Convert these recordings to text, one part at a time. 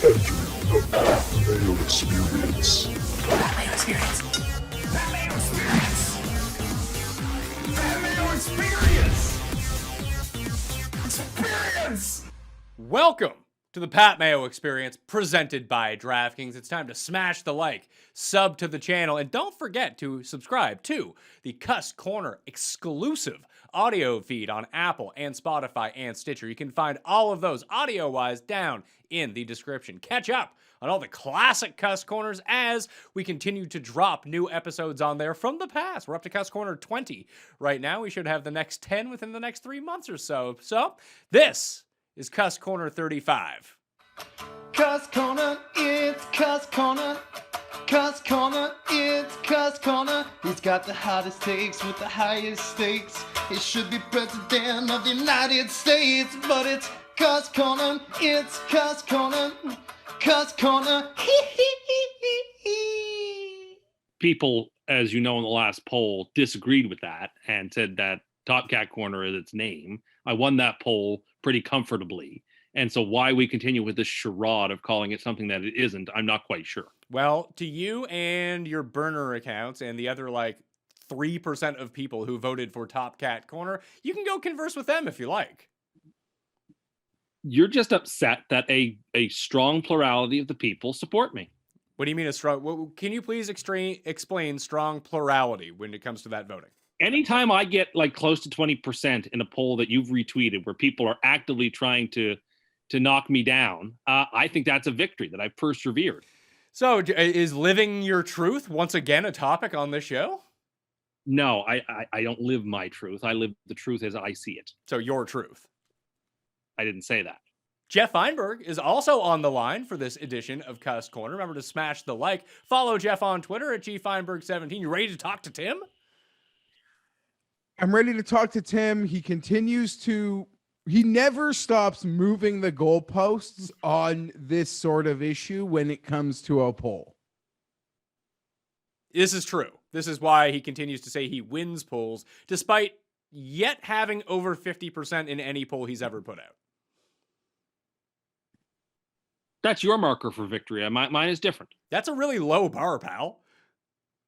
Mayo experience. That Mayo experience. That Mayo experience. That Mayo experience. Experience. Welcome to the Pat Mayo Experience, presented by DraftKings. It's time to smash the like, sub to the channel, and don't forget to subscribe to the CUST Corner exclusive audio feed on Apple and Spotify and Stitcher. You can find all of those audio-wise down in the description. Catch up on all the classic CUST Corners as we continue to drop new episodes on there from the past. We're up to CUST Corner 20 right now. We should have the next 10 within the next 3 months or so. So this is CUST Corner 35. CUST Corner, it's CUST Corner. CUST Corner, it's CUST Corner. He's got the hottest takes with the highest stakes. He should be president of the United States, but it's CUST Corner, it's CUST Corner. CUST Corner, People, as you know, in the last poll disagreed with that and said that Top Cat Corner is its name. I won that poll pretty comfortably. And so why we continue with this charade of calling it something that it isn't, I'm not quite sure. Well, to you and your burner accounts and the other 3% of people who voted for Top Cat Corner, you can go converse with them if you like. You're just upset that a strong plurality of the people support me. What do you mean a strong? Can you please explain strong plurality when it comes to that voting? Anytime I get close to 20% in a poll that you've retweeted where people are actively trying to knock me down, I think that's a victory, that I've persevered. So is living your truth once again a topic on this show? No, I don't live my truth. I live the truth as I see it. So your truth. I didn't say that. Geoff Fienberg is also on the line for this edition of CUST Corner. Remember to smash the like. Follow Geoff on Twitter at gfienberg17. You ready to talk to Tim? I'm ready to talk to Tim. He never stops moving the goalposts on this sort of issue when it comes to a poll. This is true. This is why he continues to say he wins polls, despite yet having over 50% in any poll he's ever put out. That's your marker for victory. Mine is different. That's a really low bar, pal.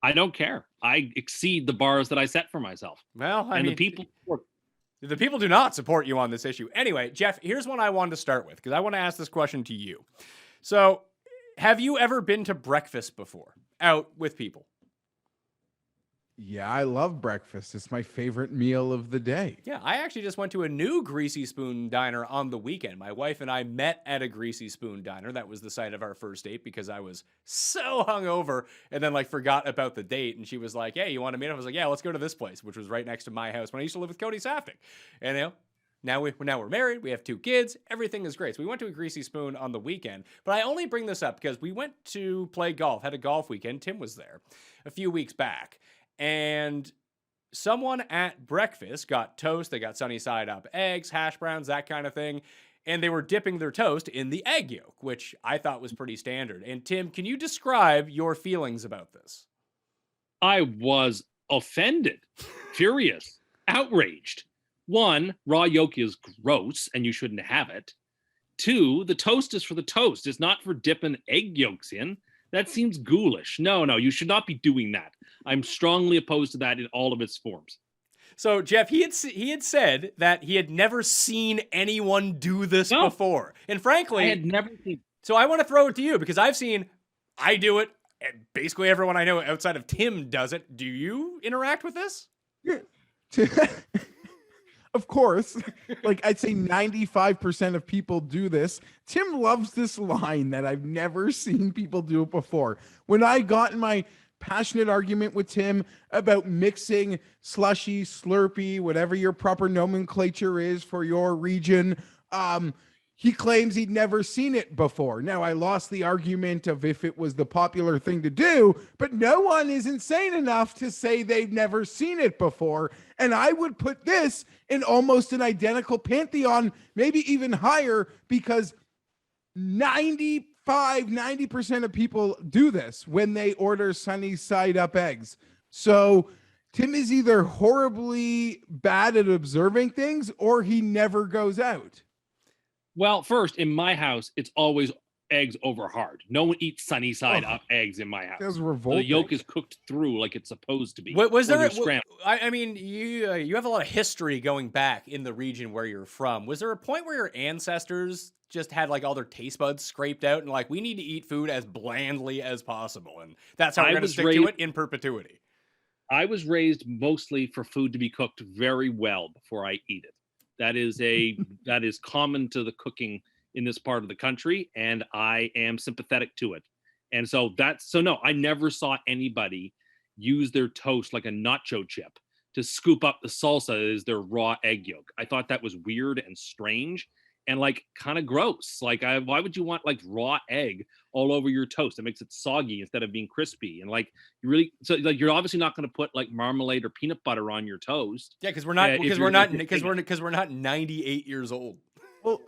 I don't care. I exceed the bars that I set for myself. Well, I mean, the people do not support you on this issue. Anyway, Geoff, here's one I wanted to start with because I want to ask this question to you. So, have you ever been to breakfast before, out with people? Yeah, I love breakfast. It's my favorite meal of the day. Yeah, I actually just went to a new Greasy Spoon diner on the weekend. My wife and I met at a Greasy Spoon diner. That was the site of our first date because I was so hungover and then forgot about the date. And she was like, "Hey, you want to meet up?" I was like, "Yeah, let's go to this place," which was right next to my house when I used to live with Cody Saftig. And now we're married. We have 2 kids. Everything is great. So we went to a Greasy Spoon on the weekend. But I only bring this up because we went to play golf, had a golf weekend. Tim was there a few weeks back. And someone at breakfast got toast. They got sunny side up eggs, hash browns, that kind of thing. And they were dipping their toast in the egg yolk, which I thought was pretty standard. And Tim, can you describe your feelings about this? I was offended, furious, outraged. 1, raw yolk is gross and you shouldn't have it. 2, the toast is for the toast. It's not for dipping egg yolks in. That seems ghoulish. No, you should not be doing that. I'm strongly opposed to that in all of its forms. So, Geoff, he had said that he had never seen anyone do this before. And frankly, I had never seen. So I want to throw it to you because I do it, and basically everyone I know outside of Tim does it. Do you interact with this? Yeah. Of course, I'd say 95% of people do this. Tim loves this line that I've never seen people do it before. When I got in my passionate argument with Tim about mixing slushy, slurpee, whatever your proper nomenclature is for your region, he claims he'd never seen it before. Now, I lost the argument of if it was the popular thing to do, but no one is insane enough to say they've never seen it before. And I would put this in almost an identical pantheon, maybe even higher, because 90% of people do this when they order sunny side up eggs. So Tim is either horribly bad at observing things or he never goes out. Well, first, in my house, it's always eggs over hard. No one eats sunny side up eggs in my house. Feels So revolting. the yolk is cooked through like it's supposed to be. Was or there? they're scrambled. I mean, you have a lot of history going back in the region where you're from. Was there a point where your ancestors just had like all their taste buds scraped out and like we need to eat food as blandly as possible, and that's how we're going to stick to it in perpetuity? I was raised mostly for food to be cooked very well before I eat it. That is common to the cooking in this part of the country, and I am sympathetic to it. And so no, I never saw anybody use their toast like a nacho chip to scoop up the salsa as their raw egg yolk. I thought that was weird and strange and like kind of gross. Like, why would you want like raw egg all over your toast? It makes it soggy instead of being crispy. And like, you're obviously not going to put like marmalade or peanut butter on your toast. Yeah, because we're not 98 years old. Well,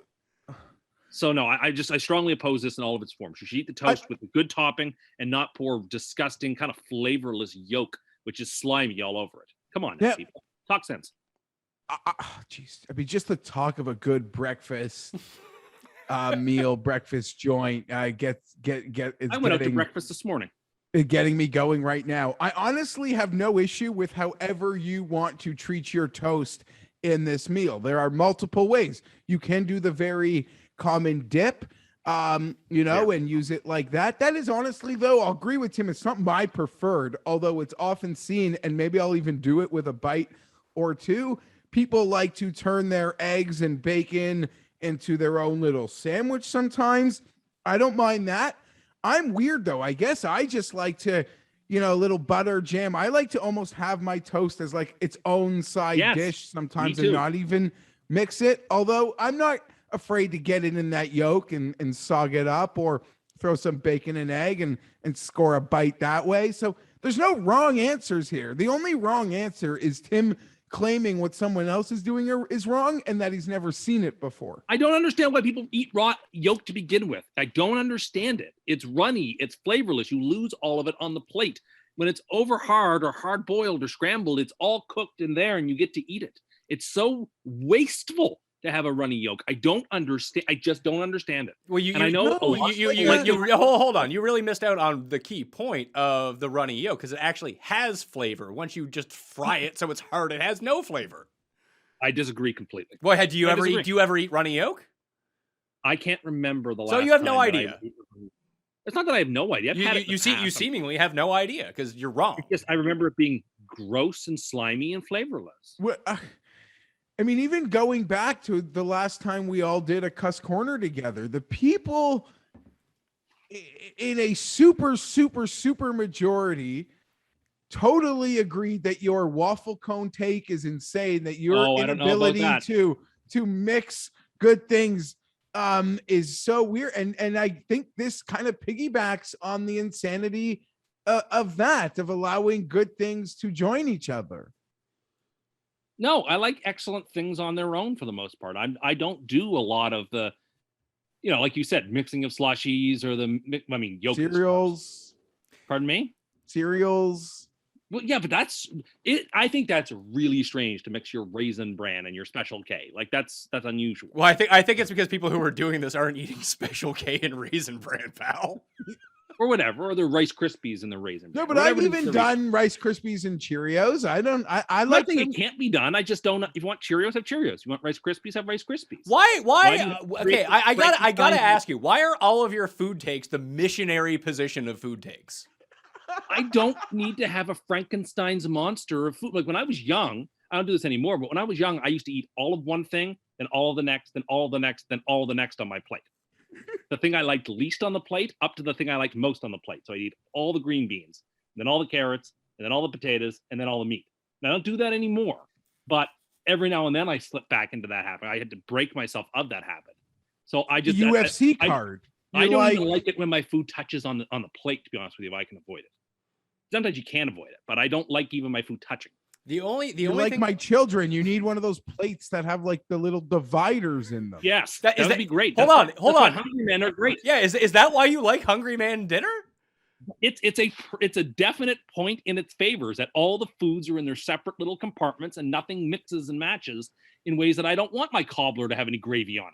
so no, I strongly oppose this in all of its forms. You should eat the toast with a good topping and not pour disgusting kind of flavorless yolk, which is slimy all over it. Come on, now, people, talk sense. Jeez, I mean, just the talk of a good breakfast meal, breakfast joint, I went out to breakfast this morning. Getting me going right now. I honestly have no issue with however you want to treat your toast in this meal. There are multiple ways. You can do the very common dip, and use it like that. That is honestly, though, I'll agree with Tim. It's not my preferred, although it's often seen, and maybe I'll even do it with a bite or two. People like to turn their eggs and bacon into their own little sandwich sometimes. I don't mind that. I'm weird, though. I guess I just like to, a little butter jam. I like to almost have my toast as like its own side dish sometimes and not even mix it. Although I'm not afraid to get it in that yolk and sog it up or throw some bacon and egg and score a bite that way. So there's no wrong answers here. The only wrong answer is Tim claiming what someone else is doing is wrong and that he's never seen it before. I don't understand why people eat raw yolk to begin with. I don't understand it. It's runny. It's flavorless. You lose all of it on the plate. When it's over hard or hard boiled or scrambled, it's all cooked in there and you get to eat it. It's so wasteful to have a runny yolk. I don't understand. I just don't understand it. Well, hold on. You really missed out on the key point of the runny yolk because it actually has flavor. Once you just fry it so it's hard, it has no flavor. I disagree completely. Well, do you ever eat runny yolk? I can't remember the last. So you have no idea. It's not that I have no idea. You seemingly have no idea because you're wrong. Yes, I remember it being gross and slimy and flavorless. Well, I mean, even going back to the last time we all did a CUST Corner together, the people in a super majority totally agreed that your waffle cone take is insane, that your inability to mix good things is so weird. And I think this kind of piggybacks on the insanity of allowing good things to join each other. No, I like excellent things on their own for the most part. I don't do a lot of the, like you said, mixing of slushies or yogurt cereals. Pardon me? Cereals. Well, yeah, but that's it. I think that's really strange to mix your Raisin Bran and your Special K. Like that's unusual. Well, I think it's because people who are doing this aren't eating Special K and Raisin Bran, pal. Or whatever, or the Rice Krispies and the Raisin Bran. No, but I've even done Rice Krispies and Cheerios. I like them. It can't be done. I just don't. If you want Cheerios, have Cheerios. You want Rice Krispies, have Rice Krispies. Why? Okay, I gotta ask you. Why are all of your food takes the missionary position of food takes? I don't need to have a Frankenstein's monster of food. Like when I was young, I don't do this anymore. But when I was young, I used to eat all of one thing, then all of the next, then all of the next, then all of the next on my plate. The thing I liked least on the plate up to the thing I liked most on the plate. So I eat all the green beans, then all the carrots, and then all the potatoes, and then all the meat. And I don't do that anymore. But every now and then I slip back into that habit. I had to break myself of that habit. So I just UFC card. I don't even like it when my food touches on the plate, to be honest with you, if I can avoid it. Sometimes you can avoid it, but I don't like even my food touching. The only like thing... my children, you need one of those plates that have like the little dividers in them. Yes, that would be great. Hold on. Hungry Men are great. Yeah, is that why you like Hungry Man dinner? It's a definite point in its favors that all the foods are in their separate little compartments and nothing mixes and matches in ways that I don't want my cobbler to have any gravy on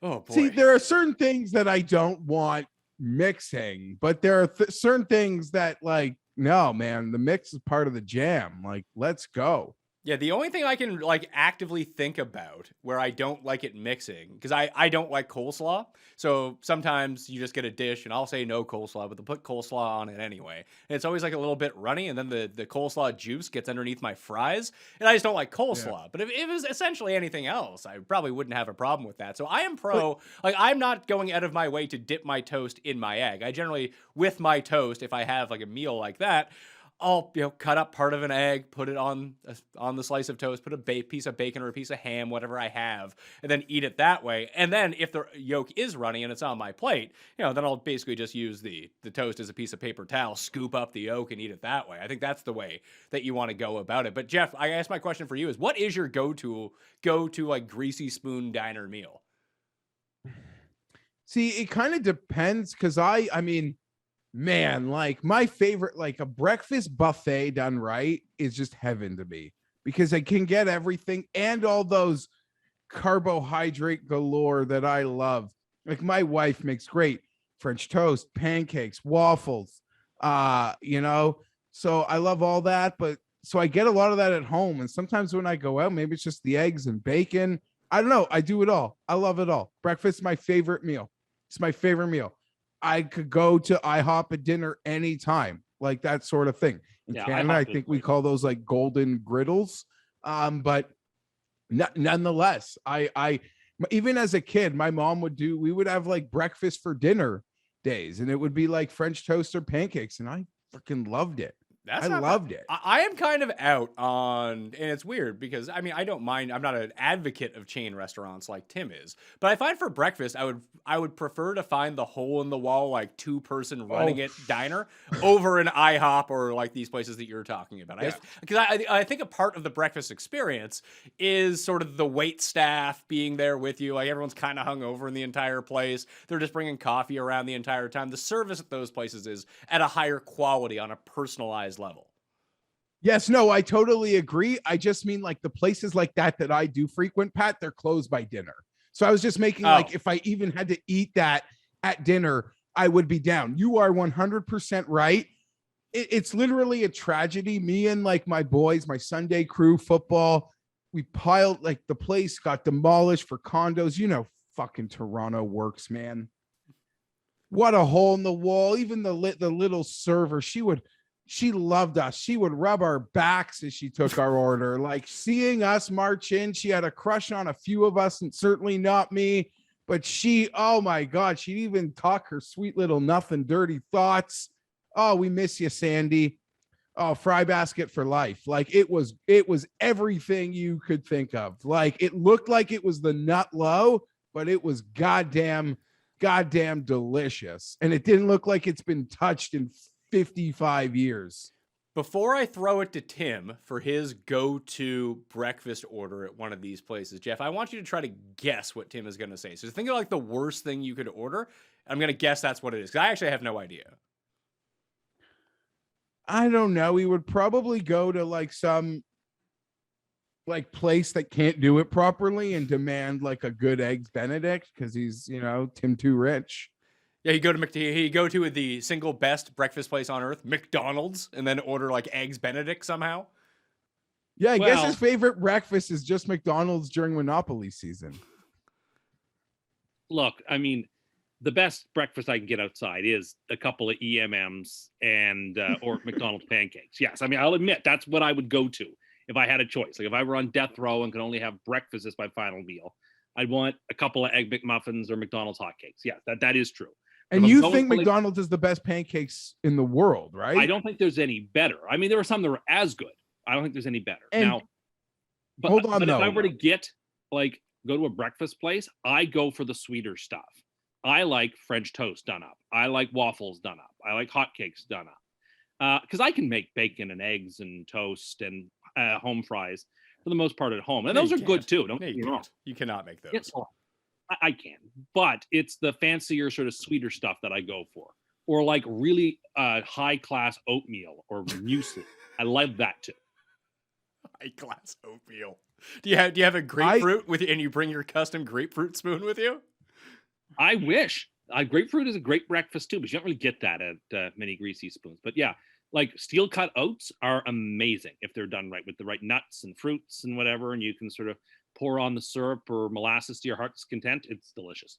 it. Oh boy. See, there are certain things that I don't want mixing, but there are certain things that, like, no, man, the mix is part of the jam. Like, let's go. Yeah, the only thing I can like actively think about where I don't like it mixing, because I don't like coleslaw. So sometimes you just get a dish and I'll say no coleslaw, but they'll put coleslaw on it anyway. And it's always like a little bit runny, and then the coleslaw juice gets underneath my fries. And I just don't like coleslaw. But if it was essentially anything else, I probably wouldn't have a problem with that. So I am pro, like I'm not going out of my way to dip my toast in my egg. I generally, with my toast, if I have like a meal like that, I'll cut up part of an egg, put it on the slice of toast, put a piece of bacon or a piece of ham, whatever I have, and then eat it that way. And then if the yolk is runny and it's on my plate, then I'll basically just use the toast as a piece of paper towel, scoop up the yolk and eat it that way. I think that's the way that you want to go about it. But Geoff, I guess my question for you is, what is your go-to like greasy spoon diner meal? See, it kind of depends, because I mean, man, like my favorite, like a breakfast buffet done right is just heaven to me, because I can get everything and all those carbohydrate galore that I love. Like my wife makes great French toast, pancakes, waffles, so I love all that. But so I get a lot of that at home. And sometimes when I go out, maybe it's just the eggs and bacon. I don't know. I do it all. I love it all. Breakfast is my favorite meal. It's my favorite meal. I could go to IHOP at dinner anytime, like that sort of thing. In Canada, I think we call those like golden griddles. But nonetheless, I even as a kid, my mom we would have like breakfast for dinner days, and it would be like French toast or pancakes, and I freaking loved it. I loved it. I am kind of out on, and it's weird because I mean I don't mind. I'm not an advocate of chain restaurants like Tim is, but I find for breakfast I would prefer to find the hole in the wall like 2-person running it diner over an IHOP or like these places that you're talking about. Because I think a part of the breakfast experience is sort of the wait staff being there with you. Like everyone's kind of hungover in the entire place. They're just bringing coffee around the entire time. The service at those places is at a higher quality on a personalized level. Yes, no, I totally agree. I just mean like the places like that I do frequent, Pat, they're closed by dinner. So I was just making like if I even had to eat that at dinner, I would be down. You are 100% right. It's literally a tragedy. Me and like my boys, my Sunday crew football, we piled, like the place got demolished for condos. Fucking Toronto works, man. What a hole in the wall. Even the little server, she loved us. She would rub our backs as she took our order. Like seeing us march in, she had a crush on a few of us, and certainly not me. But oh my God, she'd even talk her sweet little nothing dirty thoughts. Oh, we miss you, Sandy. Oh, fry basket for life. Like it was everything you could think of. Like it looked like it was the nut low, but it was goddamn delicious. And it didn't look like it's been touched in 55 years. Before I throw it to Tim for his go-to breakfast order at one of these places, Geoff, I want you to try to guess what Tim is going to say. So think of like the worst thing you could order. I'm going to guess that's what it is, because I actually have no idea. I don't know. We would probably go to like some like place that can't do it properly and demand like a good eggs Benedict, because he's, Tim too rich. Yeah, you go to the single best breakfast place on earth, McDonald's, and then order like eggs Benedict somehow. Yeah, I guess his favorite breakfast is just McDonald's during Monopoly season. Look, I mean, the best breakfast I can get outside is a couple of EMMs and or McDonald's pancakes. Yes, I mean, I'll admit that's what I would go to if I had a choice. Like if I were on death row and could only have breakfast as my final meal, I'd want a couple of egg McMuffins or McDonald's hotcakes. Yeah, that is true. And you think McDonald's is the best pancakes in the world, right? I don't think there's any better. I mean, there are some that were as good. I don't think there's any better. Now, but if I were to go to a breakfast place, I go for the sweeter stuff. I like French toast done up. I like waffles done up. I like hotcakes done up. Because I can make bacon and eggs and toast and home fries for the most part at home. And those are good too. Don't get me wrong. You cannot make those. Yes, I can, but it's the fancier sort of sweeter stuff that I go for, or like really high class oatmeal or muesli. I love that too. High class oatmeal. Do you have a grapefruit with you, and you bring your custom grapefruit spoon with you? I wish. Grapefruit is a great breakfast too, but you don't really get that at many Greasy Spoons. But yeah, like steel cut oats are amazing if they're done right with the right nuts and fruits and whatever, and you can sort of pour on the syrup or molasses to your heart's content. It's delicious.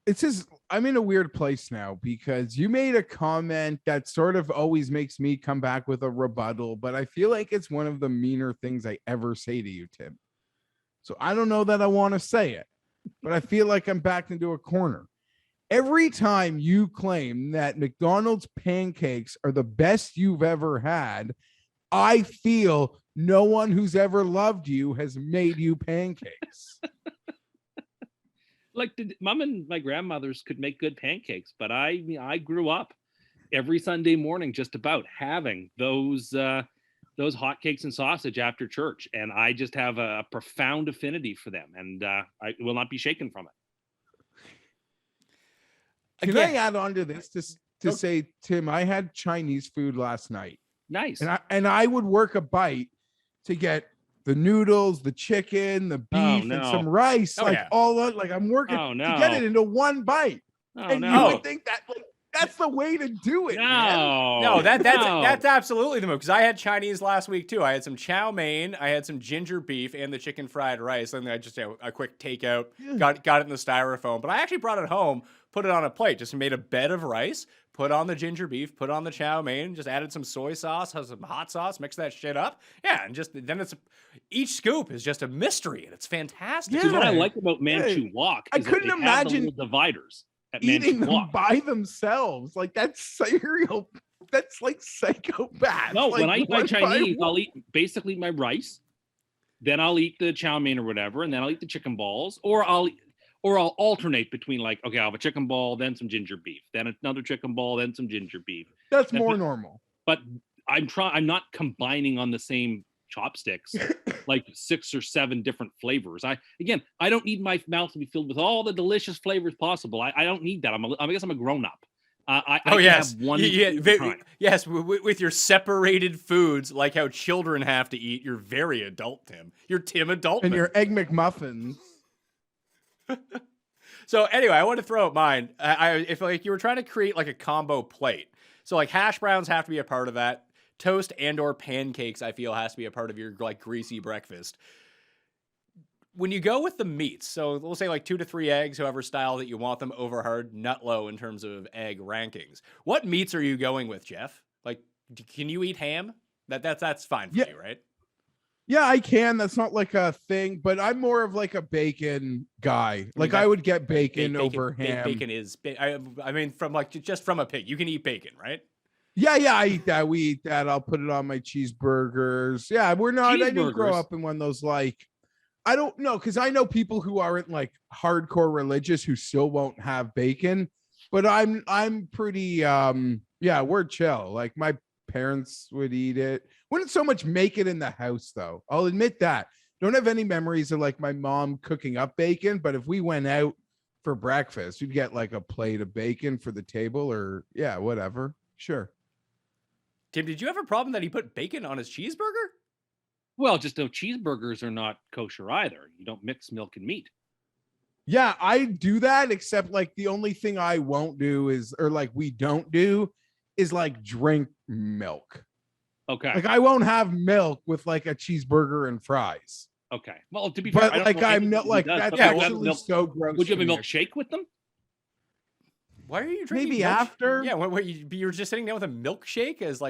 It's just, I'm in a weird place now because you made a comment that sort of always makes me come back with a rebuttal, but I feel like it's one of the meaner things I ever say to you, Tim. So I don't know that I want to say it, but I feel like I'm backed into a corner. Every time you claim that McDonald's pancakes are the best you've ever had, I feel no one who's ever loved you has made you pancakes. Like mom and my grandmothers could make good pancakes, but I grew up every Sunday morning just about having those hotcakes and sausage after church, and I just have a profound affinity for them, and I will not be shaken from it. Can I add on to this to say, Tim, I had Chinese food last night. Nice. And I would work a bite to get the noodles, the chicken, the beef, and some rice, I'm working to get it into one bite. You would think that that's the way to do it. That's absolutely the move. Because I had Chinese last week too. I had some chow mein, I had some ginger beef, and the chicken fried rice. And I just a quick takeout, got it in the styrofoam. But I actually brought it home, put it on a plate, just made a bed of rice, put on the ginger beef, put on the chow mein, just added some soy sauce, some hot sauce, mix that shit up. Yeah, and then each scoop is just a mystery, and it's fantastic. Yeah. What I like about Manchu Wok is I couldn't imagine the dividers at eating Manchu them Wok by themselves. Like that's cereal. That's like psychopath. No, like, when I eat my Chinese, I'll eat basically my rice, then I'll eat the chow mein or whatever, and then I'll eat the chicken balls, or I'll alternate between I'll have a chicken ball, then some ginger beef, then another chicken ball, then some ginger beef. That's more normal. But I'm not combining on the same chopsticks like 6 or 7 different flavors. I don't need my mouth to be filled with all the delicious flavors possible. I don't need that. I guess I'm a grown up. I have one. Yes, with your separated foods, like how children have to eat. You're very adult, Tim. You're Tim Adult. And your Egg McMuffins. So anyway, I want to throw out mine. If you were trying to create like a combo plate, so like hash browns have to be a part of that. Toast and or pancakes, I feel, has to be a part of your like greasy breakfast. When you go with the meats, so we'll say like 2 to 3 eggs, however style that you want them, over hard, nut low in terms of egg rankings. What meats are you going with, Jeff? Like, can you eat ham? That's fine for you, right? Yeah, I can. That's not like a thing, but I'm more of like a bacon guy. Like I would get bacon over ham. Bacon is, I mean, from just from a pig, you can eat bacon, right? Yeah, I eat that. We eat that. I'll put it on my cheeseburgers. Yeah, I didn't grow up in one of those like, I don't know, because I know people who aren't like hardcore religious who still won't have bacon, but I'm pretty we're chill. Like my parents would eat it. Wouldn't so much make it in the house though. I'll admit that. Don't have any memories of like my mom cooking up bacon, but if we went out for breakfast, we'd get like a plate of bacon for the table or whatever. Sure. Tim, did you have a problem that he put bacon on his cheeseburger? Well, just no, cheeseburgers are not kosher either. You don't mix milk and meat. Yeah, I do that, except like the only thing I won't do we don't do is like drink milk. Okay. Like I won't have milk with like a cheeseburger and fries. Okay. Well, to be fair, I'm not like that's actually so gross. Would you have a milkshake with them? Why are you drinking? Maybe after? Yeah, you're just sitting down with a milkshake as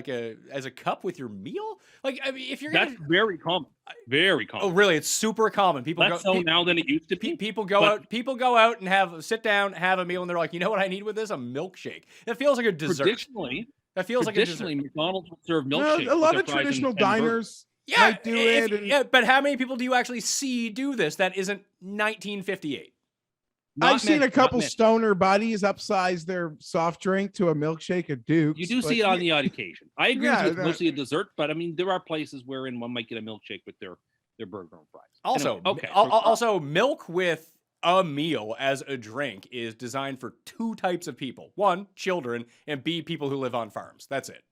a cup with your meal. Like, I mean, if you're that's very common, very common. Oh, really? It's super common. People less so now than it used to be. People go out and sit down, have a meal, and they're like, you know what I need with this? A milkshake. That feels like a dessert. Traditionally, McDonald's would serve milkshakes. A lot of traditional diners. Might do it. But how many people do you actually see do this? That isn't 1958. I've seen a couple stoner buddies upsize their soft drink to a milkshake at Duke's. You do see it on the odd occasion. I agree with it's mostly a dessert, but I mean, there are places wherein one might get a milkshake with their burger and fries. Also, anyway, also milk with a meal as a drink is designed for 2 types of people. 1, children, and B, people who live on farms. That's it.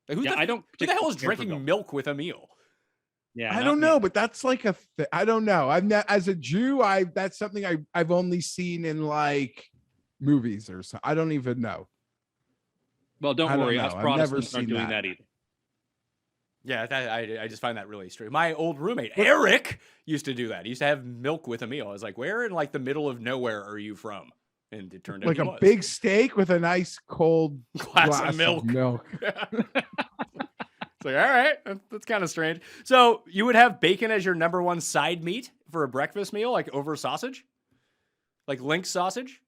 Like, who the hell is drinking milk with a meal? Yeah, I not don't me. know, but that's like I don't know. I've not, as a Jew, that's something I've only seen in like movies or so. I don't even know. Well, I don't don't worry, know. us I've never Protestants aren't seen doing that. that either. Yeah, I just find that really strange. My old roommate Eric used to do that. He used to have milk with a meal. I was like, "Where in like the middle of nowhere are you from?" And it turned out Like he a was. big steak with a nice cold glass of milk. It's like, all right, that's kind of strange. So you would have bacon as your number one side meat for a breakfast meal, like over sausage, like Lynx sausage.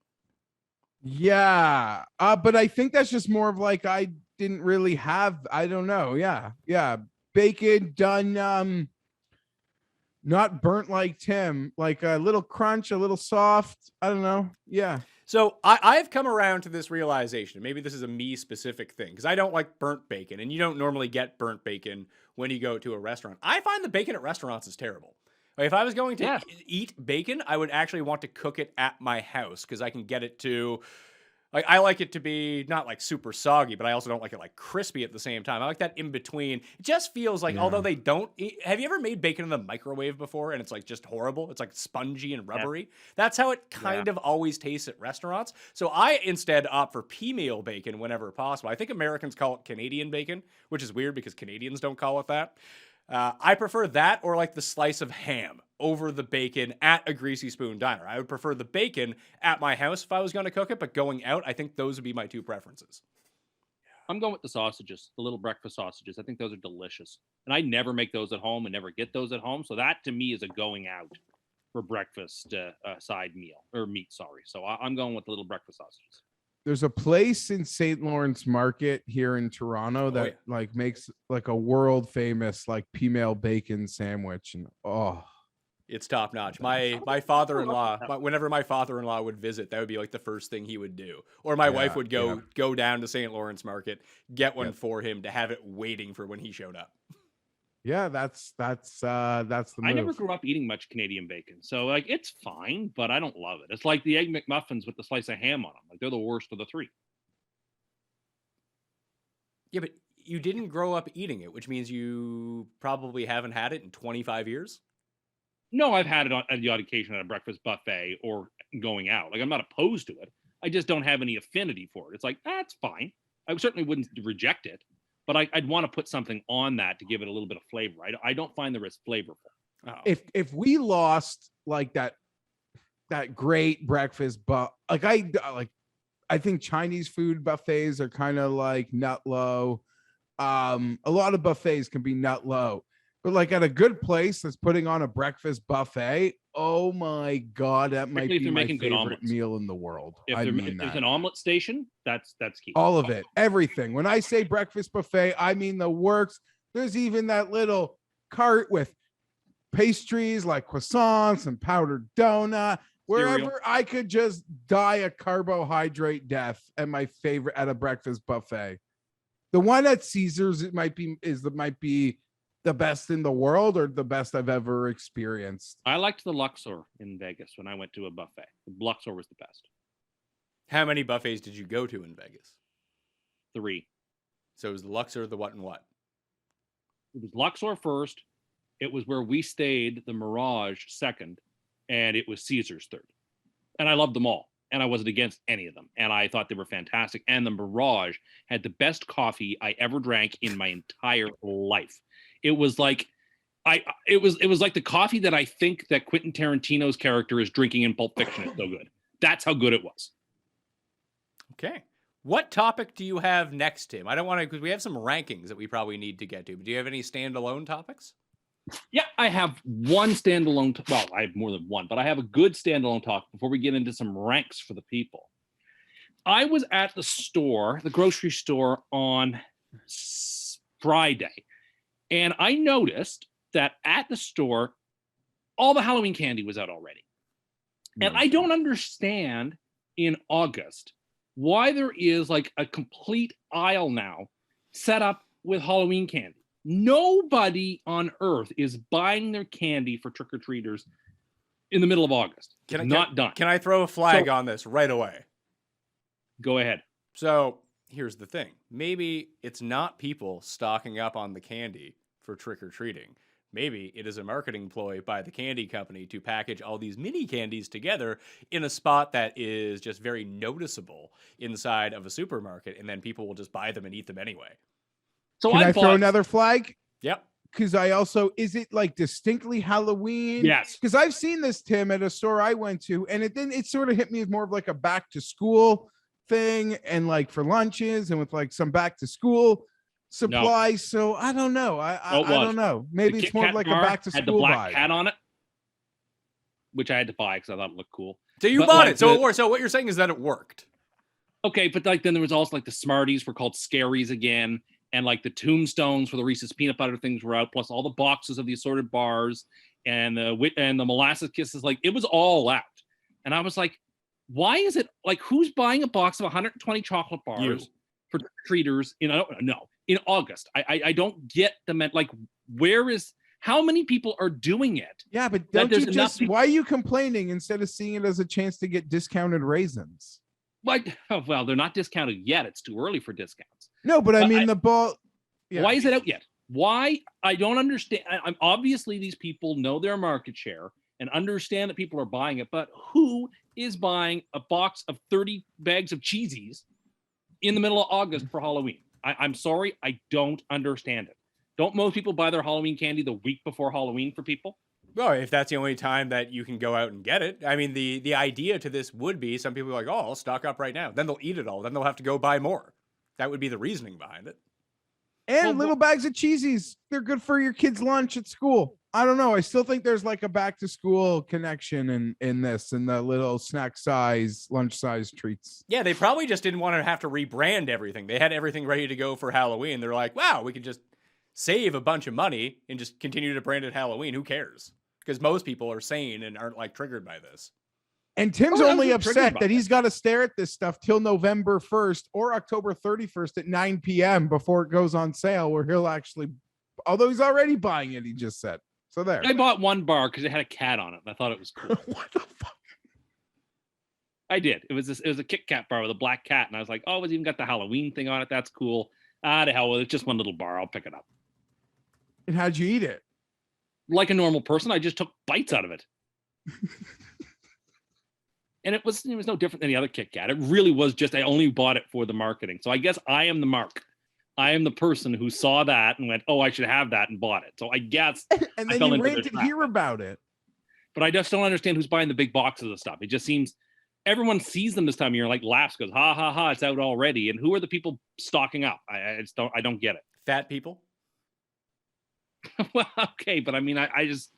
Yeah. But I think that's just more of like I didn't really have, I don't know. Yeah. Yeah. Bacon done not burnt like Tim, like a little crunch, a little soft. I don't know. Yeah. So I've come around to this realization. Maybe this is a me specific thing because I don't like burnt bacon, and you don't normally get burnt bacon when you go to a restaurant. I find the bacon at restaurants is terrible. Like if I was going to eat bacon, I would actually want to cook it at my house because I can get it to. Like I like it to be not like super soggy, but I also don't like it like crispy at the same time. I like that in between. It just feels like, although they don't have you ever made bacon in the microwave before and it's like just horrible? It's like spongy and rubbery. That's how it kind of always tastes at restaurants. So I instead opt for pea-meal bacon whenever possible. I think Americans call it Canadian bacon, which is weird because Canadians don't call it that. I prefer that or like the slice of ham over the bacon at a Greasy Spoon diner. I would prefer the bacon at my house if I was going to cook it, but going out, I think those would be my two preferences. I'm going with the sausages, the little breakfast sausages. I think those are delicious. And I never make those at home and never get those at home. So that to me is a going out for breakfast side meal or meat, sorry. So I'm going with the little breakfast sausages. There's a place in St. Lawrence Market here in Toronto that like makes like a world famous like pea-meal bacon sandwich, and it's top notch. My father-in-law, whenever my father-in-law would visit, that would be like the first thing he would do. Or my wife would go down to St. Lawrence Market, get one for him to have it waiting for when he showed up. Yeah, that's the move. I never grew up eating much Canadian bacon, so like it's fine, but I don't love it. It's like the Egg McMuffins with the slice of ham on them. Like they're the worst of the three. Yeah, but you didn't grow up eating it, which means you probably haven't had it in 25 years. No, I've had it on the odd occasion at a breakfast buffet or going out. Like I'm not opposed to it. I just don't have any affinity for it. It's like that's fine. I certainly wouldn't reject it. But I'd want to put something on that to give it a little bit of flavor. I don't find the rest flavorful. If we lost like that great breakfast, but like I think Chinese food buffets are kind of like nut low. A lot of buffets can be nut low, but like at a good place that's putting on a breakfast buffet, oh my god, that might be my favorite meal in the world. If there's an omelet station, that's key. All of it, everything. When I say breakfast buffet, I mean the works. There's even that little cart with pastries like croissants and powdered donut. Wherever I could just die a carbohydrate death at my favorite at a breakfast buffet. The one at Caesars, it might be the best in the world or the best I've ever experienced. I liked the Luxor in Vegas when I went to a buffet. The Luxor was the best. How many buffets did you go to in Vegas? 3. So it was the Luxor, the what and what? It was Luxor first. It was where we stayed, the Mirage second, and it was Caesars third. And I loved them all. And I wasn't against any of them. And I thought they were fantastic. And the Mirage had the best coffee I ever drank in my entire life. It was like it was like the coffee that I think that Quentin Tarantino's character is drinking in Pulp Fiction. It's so good. That's how good it was. Okay. What topic do you have next, Tim? I don't want to, because we have some rankings that we probably need to get to. But do you have any standalone topics? Yeah, I have one standalone. Well, I have more than one, but I have a good standalone talk before we get into some ranks for the people. I was at the store, the grocery store on Friday, and I noticed that at the store, all the Halloween candy was out already. And I don't understand in August why there is like a complete aisle now set up with Halloween candy. Nobody on earth is buying their candy for trick-or-treaters in the middle of August. Done. Can I throw a flag on this right away? Go ahead. So here's the thing. Maybe it's not people stocking up on the candy for trick-or-treating. maybe it is a marketing ploy by the candy company to package all these mini candies together in a spot that is just very noticeable inside of a supermarket, and then people will just buy them and eat them anyway. So Can I throw bought- another flag? Yep. Because I also, is it like distinctly Halloween? Yes. Because I've seen this, Tim, at a store I went to, and it sort of hit me as more of like a back to school thing, and like for lunches and with like some back to school supplies. So I don't know. I don't know. Maybe The it's Kit more Kat of like a bar back to had the school black vibe. cat on it, which I had to buy because I thought it looked cool. So you But, bought like, it. So the- it worked. So what you're saying is that it worked. Okay, but like then there was also like the Smarties were called Scaries again, and like the Tombstones for the Reese's peanut butter things were out, plus all the boxes of the assorted bars and the molasses kisses. Like it was all out, and I was like, why is it like who's buying a box of 120 chocolate bars You. for treaters in August? I don't get the like how many people are doing it? Yeah, but that don't you there's enough just, people- why are you complaining instead of seeing it as a chance to get discounted raisins? Like, well, they're not discounted yet. It's too early for discounts. No, but I But mean I- the ball. Yeah. Why is it out yet? Why? I don't understand. I'm obviously these people know their market share and understand that people are buying it, but who is buying a box of 30 bags of cheesies in the middle of August for Halloween? I'm sorry, I don't understand it. Don't most people buy their Halloween candy the week before Halloween for people? Well, if that's the only time that you can go out and get it. I mean, the idea to this would be some people are like, oh, I'll stock up right now. Then they'll eat it all. Then they'll have to go buy more. That would be the reasoning behind it. And Well, little bags of cheesies, they're good for your kids' lunch at school. I don't know. I still think there's like a back to school connection in this, and the little snack size, lunch size treats. Yeah, they probably just didn't want to have to rebrand everything. They had everything ready to go for Halloween. They're like, wow, we could just save a bunch of money and just continue to brand it Halloween. Who cares? Because most people are sane and aren't like triggered by this. And Tim's Oh, I only wasn't triggered upset by that that. he's got to stare at this stuff till November 1st or October 31st at 9 p.m. before it goes on sale, where he'll actually, although he's already buying it, he just said. So there. I bought one bar because it had a cat on it, and I thought it was cool. What the fuck? I did. It was a Kit Kat bar with a black cat, and I was like, oh, it's even got the Halloween thing on it. That's cool. To hell with it. It's just one little bar. I'll pick it up. And how'd you eat it? Like a normal person, I just took bites out of it. And it was no different than the other Kit Kat. It really was just, I only bought it for the marketing. So I guess I am the mark. I am the person who saw that and went, oh, I should have that, and bought it. So I guess, And I then fell you into ran the to trap. hear about it. but I just don't understand who's buying the big boxes of stuff. It just seems everyone sees them this time of year, like laughs, goes, ha ha ha, it's out already. And who are the people stocking up? I just don't get it. Fat people? Well, okay, but I mean, I just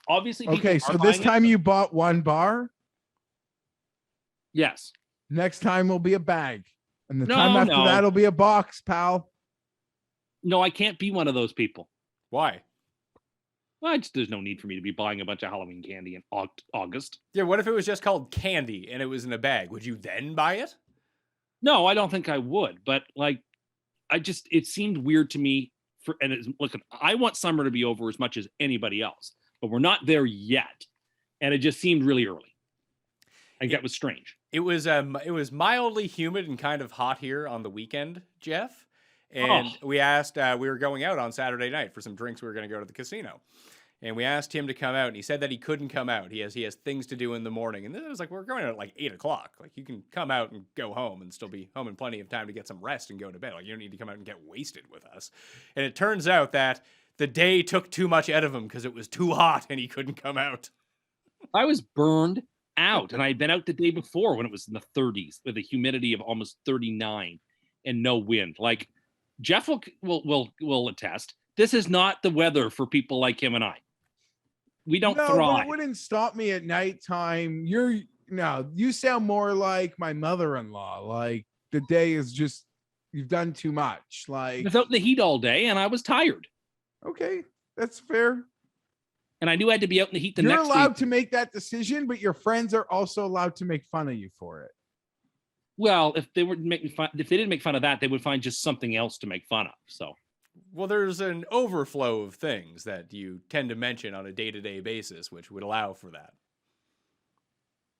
obviously people Okay, are so this buying it. time you bought one bar. Yes. Next time will be a bag. And the No, time after no. that will be a box, pal. No, I can't be one of those people. Why? Well, there's no need for me to be buying a bunch of Halloween candy in August. Yeah, what if it was just called candy and it was in a bag? Would you then buy it? No, I don't think I would. But like, it seemed weird to me. Listen, I want summer to be over as much as anybody else, but we're not there yet, and it just seemed really early. Like that was strange. It was mildly humid and kind of hot here on the weekend, Jeff. And we asked, we were going out on Saturday night for some drinks. We were going to go to the casino. And we asked him to come out, and he said that he couldn't come out. He has things to do in the morning. And then it was like, we're going out at like 8 o'clock. Like, you can come out and go home and still be home in plenty of time to get some rest and go to bed. Like, you don't need to come out and get wasted with us. And it turns out that the day took too much out of him because it was too hot and he couldn't come out. I was burned out, and I had been out the day before when it was in the 30s with a humidity of almost 39 and no wind. Like Jeff will attest, this is not the weather for people like him and I. We don't No, but thrive. it wouldn't stop me at nighttime. You sound more like my mother-in-law. Like the day is just, you've done too much. I Like, was out in the heat all day, and I was tired. okay, that's fair. And I knew I had to be out in the heat the You're next allowed day. to make that decision, but your friends are also allowed to make fun of you for it. Well, if they didn't make fun of that, they would find just something else to make fun of. So Well, there's an overflow of things that you tend to mention on a day-to-day basis, which would allow for that.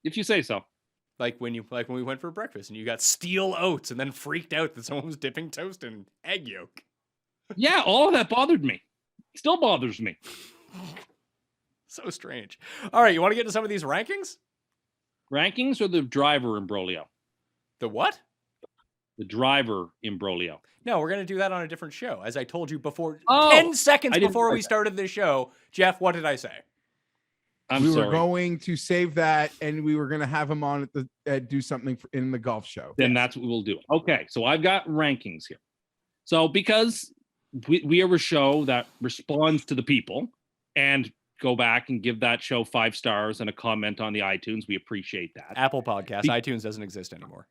if you say so. Like when we went for breakfast and you got steel oats and then freaked out that someone was dipping toast in egg yolk. Yeah, all of that bothered me. Still bothers me. So strange. All right, you want to get into some of these rankings? Rankings or the driver imbroglio? The what? The driver imbroglio. No, we're going to do that on a different show. As I told you before, Oh, 10 seconds I didn't before we realize that. started this show, Jeff, what did I say? I'm we sorry. were going to save that, and we were going to have him on at the do something in the golf show. Then that's what we'll do. Okay, so I've got rankings here. So because we are a show that responds to the people and go back and give that show 5 stars and a comment on the iTunes, we appreciate that. Apple Podcasts. iTunes doesn't exist anymore.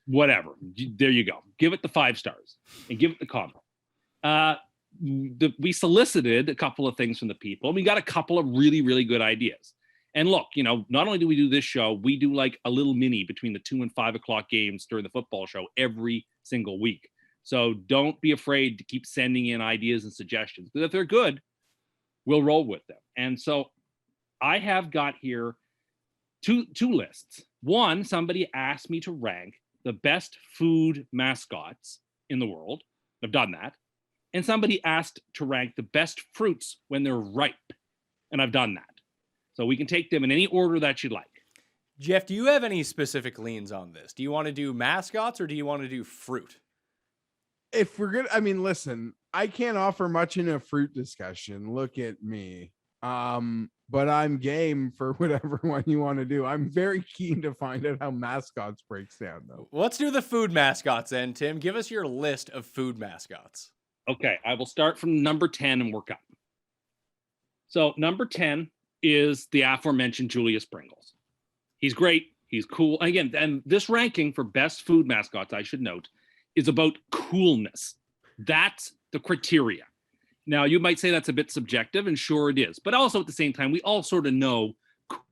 Whatever. There you go. Give it the 5 stars and give it the comment. We solicited a couple of things from the people. We got a couple of really, really good ideas. And look, not only do we do this show, we do like a little mini between the 2 and 5 o'clock games during the football show every single week. So don't be afraid to keep sending in ideas and suggestions. But if they're good, we'll roll with them. And so I have got here two lists. One, somebody asked me to rank the best food mascots in the world. I've done that. And somebody asked to rank the best fruits when they're ripe. And I've done that. So we can take them in any order that you'd like. Jeff, do you have any specific leans on this? Do you want to do mascots or do you want to do fruit? If we're good, I mean, listen, I can't offer much in a fruit discussion. Look at me. But I'm game for whatever one you want to do. I'm very keen to find out how mascots breaks down, though. Let's do the food mascots then, Tim. Give us your list of food mascots. Okay, I will start from number 10 and work up. So number 10 is the aforementioned Julius Pringles. He's great. He's cool. Again, and this ranking for best food mascots, I should note, is about coolness. That's the criteria. Now, you might say that's a bit subjective, and sure it is. But also at the same time, we all sort of know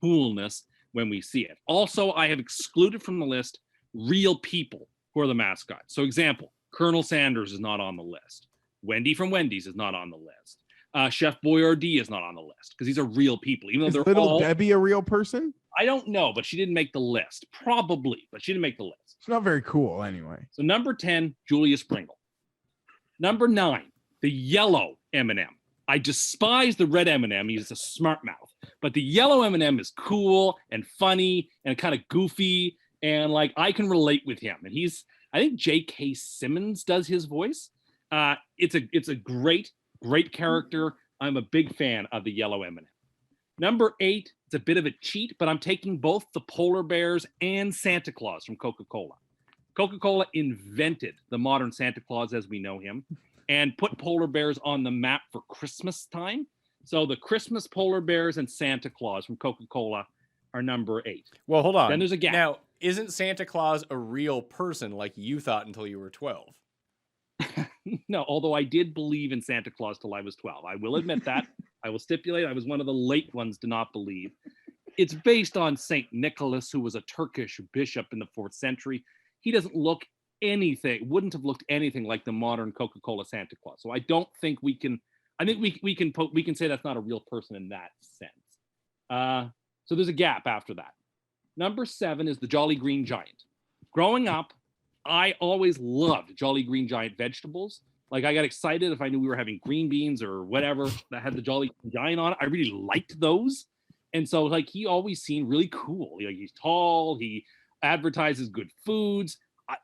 coolness when we see it. Also, I have excluded from the list real people who are the mascots. So example, Colonel Sanders is not on the list. Wendy from Wendy's is not on the list. Chef Boyardee is not on the list because these are real people. Even though Is they're Little all, Debbie a real person? I don't know, but she didn't make the list. Probably, but she didn't make the list. It's not very cool anyway. So number 10, Julius Pringle. Number 9, the yellow M&M. I despise the red M&M. He's a smart mouth. But the yellow M&M is cool and funny and kind of goofy. And like, I can relate with him. And I think J.K. Simmons does his voice. It's a great character. I'm a big fan of the yellow M&M. Number 8, it's a bit of a cheat, but I'm taking both the polar bears and Santa Claus from Coca-Cola. Coca-Cola invented the modern Santa Claus as we know him and put polar bears on the map for Christmas time. So the Christmas polar bears and Santa Claus from Coca-Cola are number 8. Well, hold on. Then there's a gap. Now, isn't Santa Claus a real person like you thought until you were 12? No, although I did believe in Santa Claus till I was 12. I will admit that. I will stipulate I was one of the late ones to not believe. It's based on St. Nicholas, who was a Turkish bishop in the 4th century. He doesn't look wouldn't have looked anything like the modern Coca-Cola Santa Claus. So I don't think we can say that's not a real person in that sense. So there's a gap after that. Number 7 is the Jolly Green Giant. Growing up, I always loved Jolly Green Giant vegetables. Like, I got excited if I knew we were having green beans or whatever that had the Jolly Green Giant on it. I really liked those. And so, like, he always seemed really cool. Like, he's tall. He advertises good foods.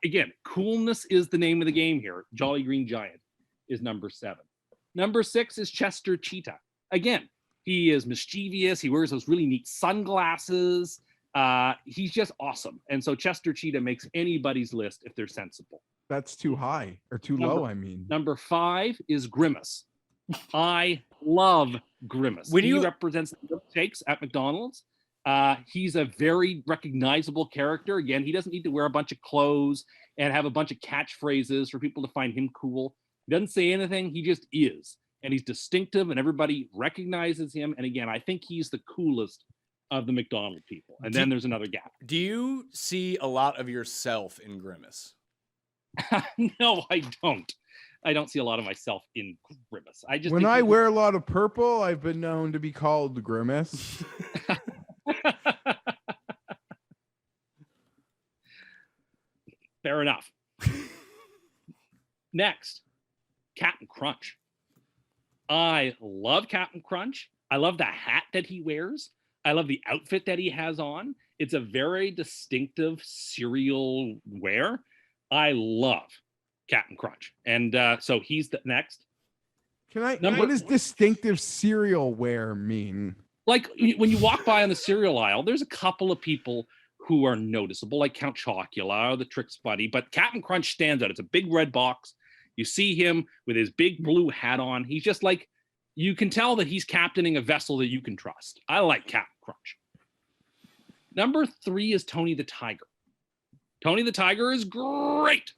Again, coolness is the name of the game here. Jolly Green Giant is number 7. Number 6 is Chester Cheetah. Again, he is mischievous. He wears those really neat sunglasses. He's just awesome. And so Chester Cheetah makes anybody's list if they're sensible. That's too high or too low, I mean. Number 5 is Grimace. I love Grimace. He represents the milkshakes at McDonald's. He's a very recognizable character. Again, he doesn't need to wear a bunch of clothes and have a bunch of catchphrases for people to find him cool. He doesn't say anything. He just is. And he's distinctive and everybody recognizes him. And again, I think he's the coolest of the McDonald people. And then there's another gap. Do you see a lot of yourself in Grimace? No, I don't. I don't see a lot of myself in Grimace. When I wear a lot of purple, I've been known to be called Grimace. Fair enough. Next, Captain Crunch. I love Captain Crunch. I love the hat that he wears. I love the outfit that he has on. It's a very distinctive cereal wear. I love Captain Crunch. And so he's the next. What does distinctive cereal wear mean? Like when you walk by on the cereal aisle, there's a couple of people who are noticeable, like Count Chocula or the Trix Buddy, but Captain Crunch stands out. It's a big red box. You see him with his big blue hat on. He's just like, you can tell that he's captaining a vessel that you can trust. I like Captain Crunch. Number 3 is Tony the Tiger. Tony the Tiger is great,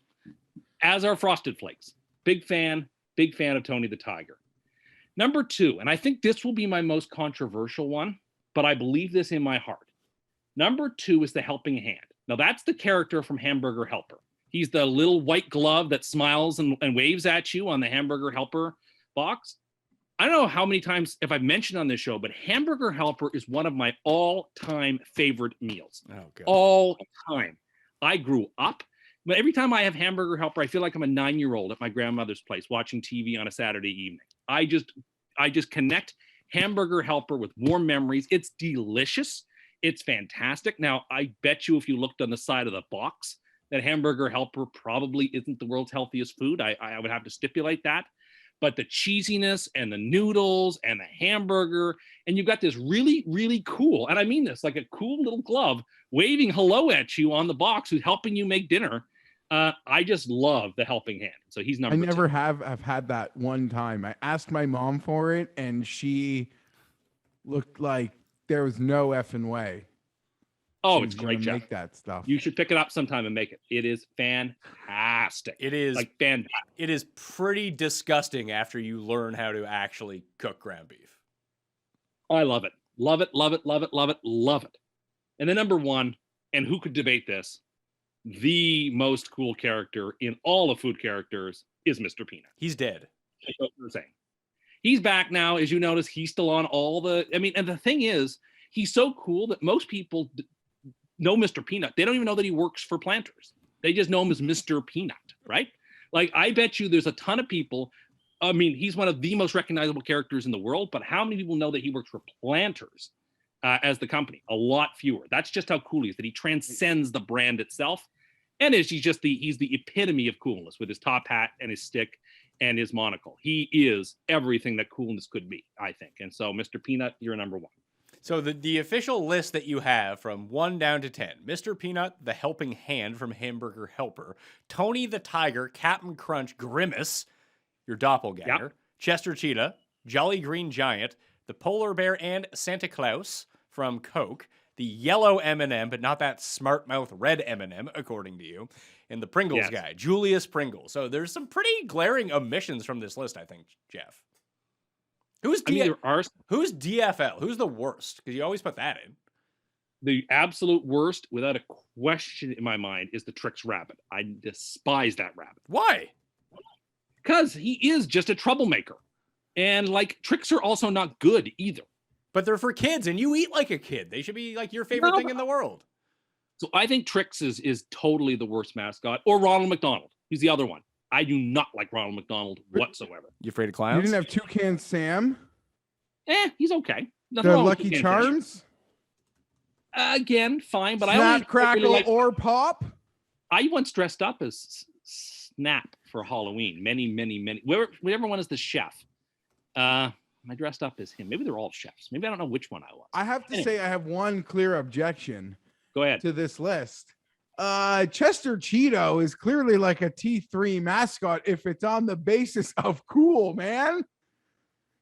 as are Frosted Flakes. Big fan of Tony the Tiger. Number 2, and I think this will be my most controversial one, but I believe this in my heart. Number 2 is the Helping Hand. Now, that's the character from Hamburger Helper. He's the little white glove that smiles and waves at you on the Hamburger Helper box. I don't know how many times if I've mentioned on this show, but Hamburger Helper is one of my all-time favorite meals. Oh, God. All time. I grew up. But every time I have Hamburger Helper, I feel like I'm a 9-year-old at my grandmother's place watching TV on a Saturday evening. I just connect Hamburger Helper with warm memories. It's delicious. It's fantastic. Now, I bet you if you looked on the side of the box, that Hamburger Helper probably isn't the world's healthiest food. I would have to stipulate that. But the cheesiness and the noodles and the hamburger, and you've got this really, really cool, and I mean this, like a cool little glove waving hello at you on the box who's helping you make dinner. I just love the Helping Hand. So he's number 2. I never have had that one time. I asked my mom for it, and she looked like there was no effing way. Oh, it's great, Jeff. Make that stuff. You should pick it up sometime and make it. It is fantastic. It is like fantastic. It is pretty disgusting after you learn how to actually cook ground beef. I love it. Love it, love it, love it, love it, love it. And then number 1, and who could debate this? The most cool character in all of food characters is Mr. Peanut. He's dead. That's what we're saying. He's back now. As you notice, he's still on all the... I mean, and the thing is, he's so cool that most people know Mr. Peanut. They don't even know that he works for Planters. They just know him as Mr. Peanut, right? Like, I bet you there's a ton of people. I mean, he's one of the most recognizable characters in the world, but how many people know that he works for Planters as the company? A lot fewer. That's just how cool he is, that he transcends the brand itself. And he's the epitome of coolness with his top hat and his stick and his monocle. He is everything that coolness could be, I think. And so, Mr. Peanut, you're number 1. So the official list that you have from 1 down to 10, Mr. Peanut, the Helping Hand from Hamburger Helper, Tony the Tiger, Captain Crunch, Grimace, your doppelganger, Chester Cheetah, Jolly Green Giant, the Polar Bear and Santa Claus from Coke, the yellow M&M, but not that smart mouth red M&M, according to you, and the Pringles guy, Julius Pringle. So there's some pretty glaring omissions from this list, I think, Jeff. Who's DFL? Who's the worst? Because you always put that in. The absolute worst, without a question in my mind, is the Trix Rabbit. I despise that rabbit. Why? Because he is just a troublemaker. And, like, Trix are also not good either. But they're for kids, and you eat like a kid. They should be, like, your favorite thing in the world. So I think Trix is totally the worst mascot. Or Ronald McDonald. He's the other one. I do not like Ronald McDonald whatsoever. You afraid of clowns? You didn't have Toucan Sam? He's okay. Nothing the Lucky Charms? Again, fine, but Snap, Crackle, or Pop? I once dressed up as Snap for Halloween. Many. Whichever one is the chef. I dressed up as him. Maybe they're all chefs. Maybe I don't know which one I was. I have to say I have one clear objection. Go ahead. To this list. Chester Cheeto is clearly like a T3 mascot if it's on the basis of cool, man.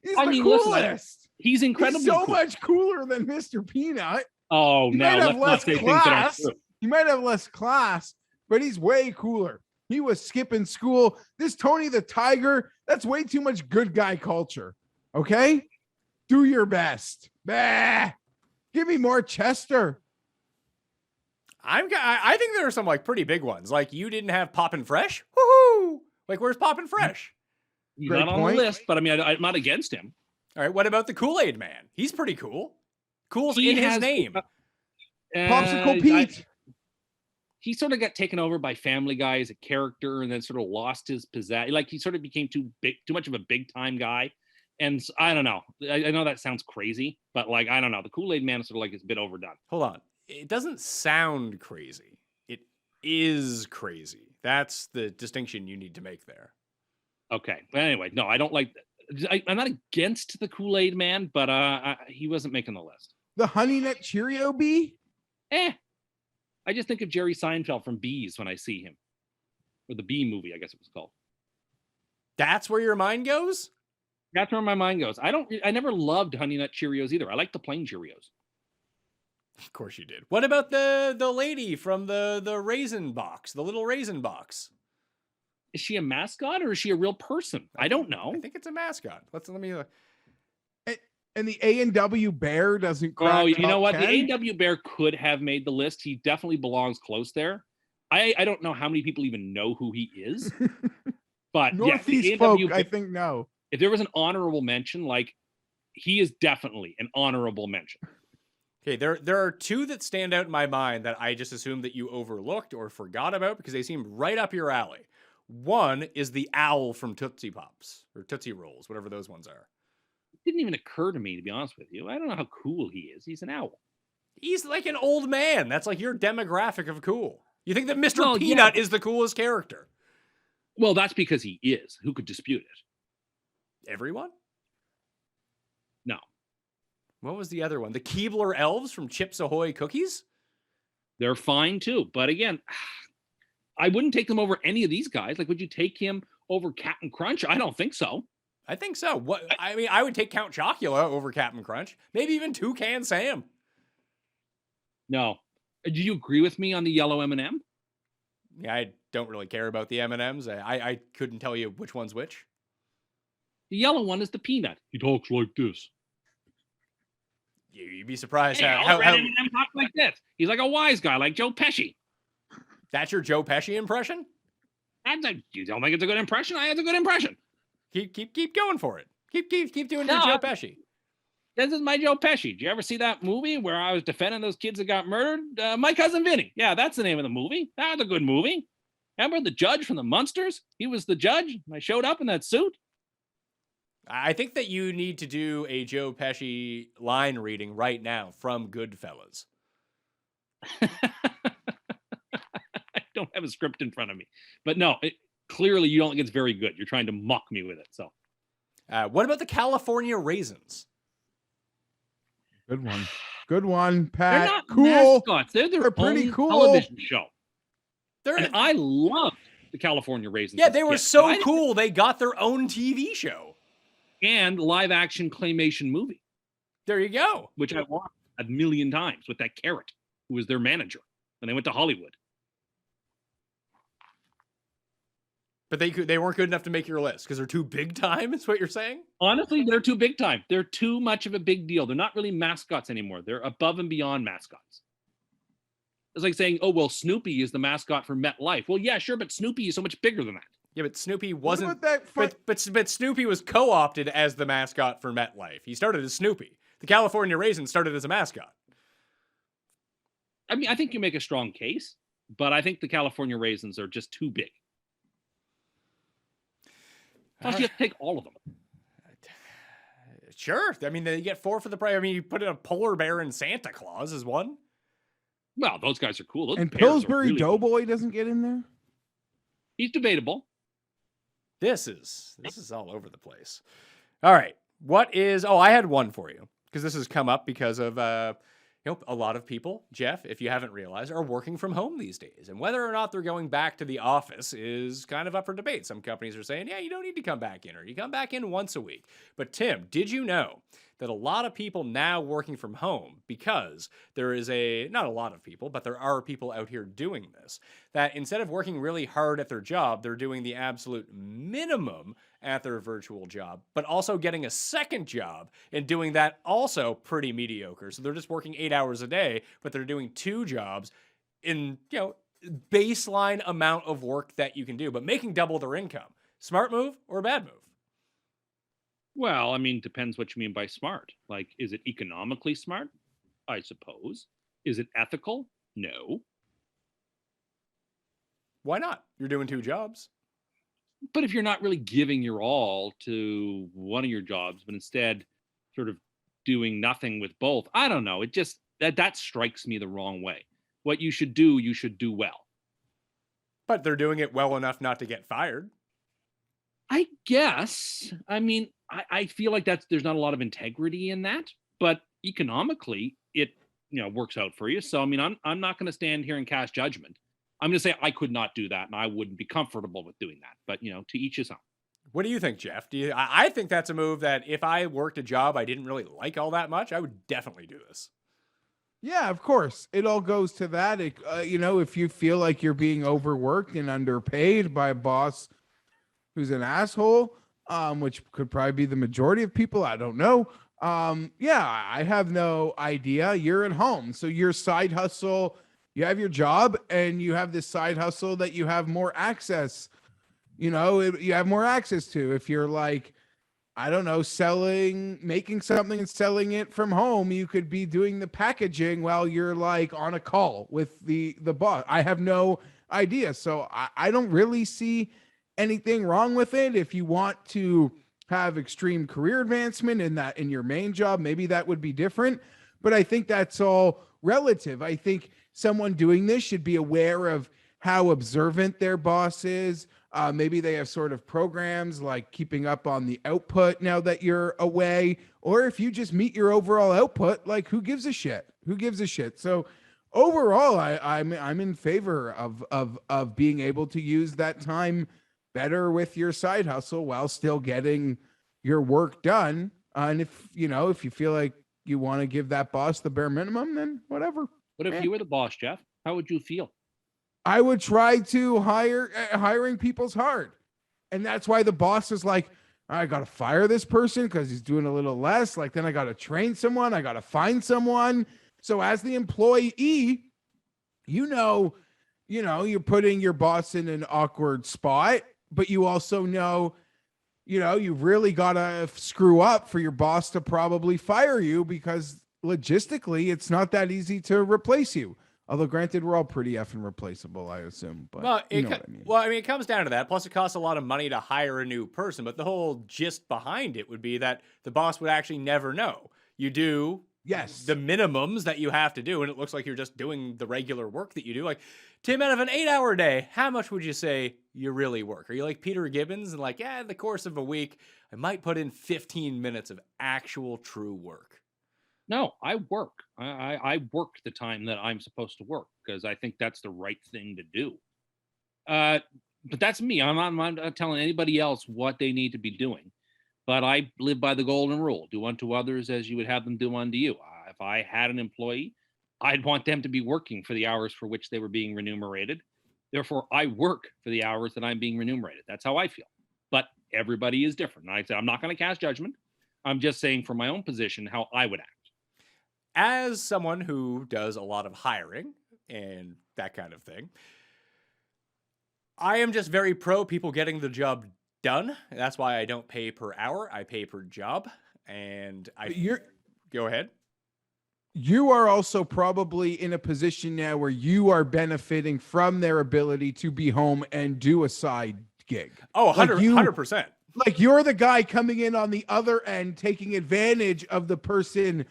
He's the coolest. Listen, he's incredibly He's so cool. much cooler than Mr. Peanut. Oh, he no. might have Let's less not say things that aren't class. true. He might have less class, but he's way cooler. He was skipping school. This Tony the Tiger, that's way too much good guy culture. Okay? Do your best. Bah. Give me more Chester. I think there are some like pretty big ones. Like you didn't have Poppin' Fresh. Woohoo! Like where's Poppin' Fresh? He's not on the list, but I mean, I'm not against him. All right. What about the Kool-Aid Man? He's pretty cool. Cool's in his name. Popsicle Pete. He sort of got taken over by Family Guy as a character, and then sort of lost his pizzazz. Like he sort of became too much of a big time guy. And I don't know. I know that sounds crazy, but like, I don't know. The Kool-Aid Man is sort of like it's a bit overdone. Hold on. It doesn't sound crazy. It is crazy. That's the distinction you need to make there. Okay. But anyway, no, I don't like I'm not against the Kool-Aid Man, but he wasn't making the list. The Honey Nut Cheerio bee? I just think of Jerry Seinfeld from Bees when I see him. Or the Bee movie, I guess it was called. That's where your mind goes? That's where my mind goes. I never loved Honey Nut Cheerios either. I like the plain Cheerios. Of course you did. What about the lady from the raisin box, the little raisin box? Is she a mascot or is she a real person? I don't know. I think it's a mascot. Let me And the A&W Bear doesn't crack. Oh, you know top what? 10? The A&W Bear could have made the list. He definitely belongs close there. I don't know how many people even know who he is. But Northeast yeah, folk, A&W I think, no. If there was an honorable mention, like he is definitely an honorable mention. Okay, there are two that stand out in my mind that I just assumed that you overlooked or forgot about because they seemed right up your alley. One is the owl from Tootsie Pops or Tootsie Rolls, whatever those ones are. It didn't even occur to me, to be honest with you. I don't know how cool he is. He's an owl. He's like an old man. That's like your demographic of cool. You think that Mr. Peanut is the coolest character? Well, that's because he is. Who could dispute it? Everyone? No. What was the other one? The Keebler Elves from Chips Ahoy Cookies? They're fine too. But again, I wouldn't take them over any of these guys. Like, would you take him over Captain Crunch? I don't think so. I think so. I would take Count Chocula over Captain Crunch. Maybe even Toucan Sam. No. Do you agree with me on the yellow M&M? Yeah, I don't really care about the M&Ms. I couldn't tell you which one's which. The yellow one is the peanut. He talks like this. You'd be surprised Hey, how red M&M talks like this. He's like a wise guy, like Joe Pesci. That's your Joe Pesci impression? You don't think it's a good impression? I had a good impression. Keep going for it. Keep doing your Joe Pesci. This is my Joe Pesci. Did you ever see that movie where I was defending those kids that got murdered? My Cousin Vinny. Yeah, that's the name of the movie. That was a good movie. Remember the judge from the Munsters? He was the judge. I showed up in that suit. I think that you need to do a Joe Pesci line reading right now from Goodfellas. I don't have a script in front of me. But no, clearly you don't think it's very good. You're trying to mock me with it. So, what about the California Raisins? Good one. Good one, Pat. they're not cool. mascots. They're their pretty own cool television show. They're, And I loved the California Raisins. yeah, as they a were kid. so I- cool. They got their own TV show. And live action claymation movie, There you go. which I watched a million times with that carrot who was their manager when they went to Hollywood. But they weren't good enough to make your list because they're too big time, is what you're saying? Honestly, they're too big time. They're too much of a big deal. They're not really mascots anymore. They're above and beyond mascots. It's like saying, oh, well, Snoopy is the mascot for MetLife. Well, yeah, sure, but Snoopy is so much bigger than that. Yeah, but Snoopy What wasn't. about that But Snoopy was co-opted as the mascot for MetLife. He started as Snoopy. The California Raisin started as a mascot. I mean, I think you make a strong case, but I think the California Raisins are just too big. Plus, you have to take all of them. Sure. I mean, you get 4 for the price. I mean, you put in a polar bear and Santa Claus as one. Well, those guys are cool. Those And bears are Pillsbury really cool. Doughboy doesn't get in there? He's debatable. This is all over the place. All right. I had one for you because this has come up because of, a lot of people, Geoff, if you haven't realized, are working from home these days. And whether or not they're going back to the office is kind of up for debate. Some companies are saying, yeah, you don't need to come back in, or you come back in once a week. But Tim, did you know that a lot of people now working from home, because there is not a lot of people, but there are people out here doing this, that instead of working really hard at their job, they're doing the absolute minimum at their virtual job, but also getting a second job and doing that also pretty mediocre. So they're just working 8 hours a day, but they're doing 2 jobs in, baseline amount of work that you can do, but making double their income. Smart move or bad move? Well, I mean, depends what you mean by smart. Like, is it economically smart? I suppose. Is it ethical? No. Why not? You're doing 2 jobs. But if you're not really giving your all to one of your jobs, but instead sort of doing nothing with both, I don't know. It just that strikes me the wrong way. What you should do well. But they're doing it well enough not to get fired. I guess. I mean, I feel like there's not a lot of integrity in that, but economically it works out for you. So I mean, I'm not going to stand here and cast judgment. I'm going to say I could not do that, and I wouldn't be comfortable with doing that. But to each his own. What do you think, Geoff? I think that's a move that if I worked a job I didn't really like all that much, I would definitely do this. Yeah, of course. It all goes to that. If you feel like you're being overworked and underpaid by a boss who's an asshole, which could probably be the majority of people, I don't know. I have no idea. You're at home. So your side hustle, you have your job and you have this side hustle that you have more access. You have more access to. If you're like, I don't know, making something and selling it from home, you could be doing the packaging while you're like on a call with the boss. I have no idea. So I don't really see anything wrong with it. If you want to have extreme career advancement in your main job, maybe that would be different. But I think that's all relative. I think someone doing this should be aware of how observant their boss is. Maybe they have sort of programs like keeping up on the output now that you're away, or if you just meet your overall output, like who gives a shit? So overall, I'm in favor of being able to use that time better with your side hustle while still getting your work done. And if you feel like you want to give that boss the bare minimum, then whatever. What if you were the boss, Geoff? How would you feel? I would try to hiring people's hard. And that's why the boss is like, I got to fire this person because he's doing a little less. Like, then I got to train someone. I got to find someone. So as the employee, you're putting your boss in an awkward spot, but you also know, you really got to screw up for your boss to probably fire you because logistically it's not that easy to replace you. Although, granted, we're all pretty effing replaceable, I assume. But well, you know what I mean. Well, I mean, it comes down to that. Plus, it costs a lot of money to hire a new person. But the whole gist behind it would be that the boss would actually never know. You do the minimums that you have to do, and it looks like you're just doing the regular work that you do. Like, Tim, out of an 8-hour day, how much would you say you really work? Are you like Peter Gibbons and like, in the course of a week, I might put in 15 minutes of actual true work? No, I work. I work the time that I'm supposed to work because I think that's the right thing to do. But that's me. I'm not telling anybody else what they need to be doing. But I live by the golden rule: do unto others as you would have them do unto you. If I had an employee, I'd want them to be working for the hours for which they were being remunerated. Therefore, I work for the hours that I'm being remunerated. That's how I feel. But everybody is different. And I said I'm not going to cast judgment. I'm just saying from my own position how I would act. As someone who does a lot of hiring and that kind of thing, I am just very pro people getting the job done. That's why I don't pay per hour. I pay per job. And go ahead. You are also probably in a position now where you are benefiting from their ability to be home and do a side gig. Oh, 100%. Like you're the guy coming in on the other end, taking advantage of the person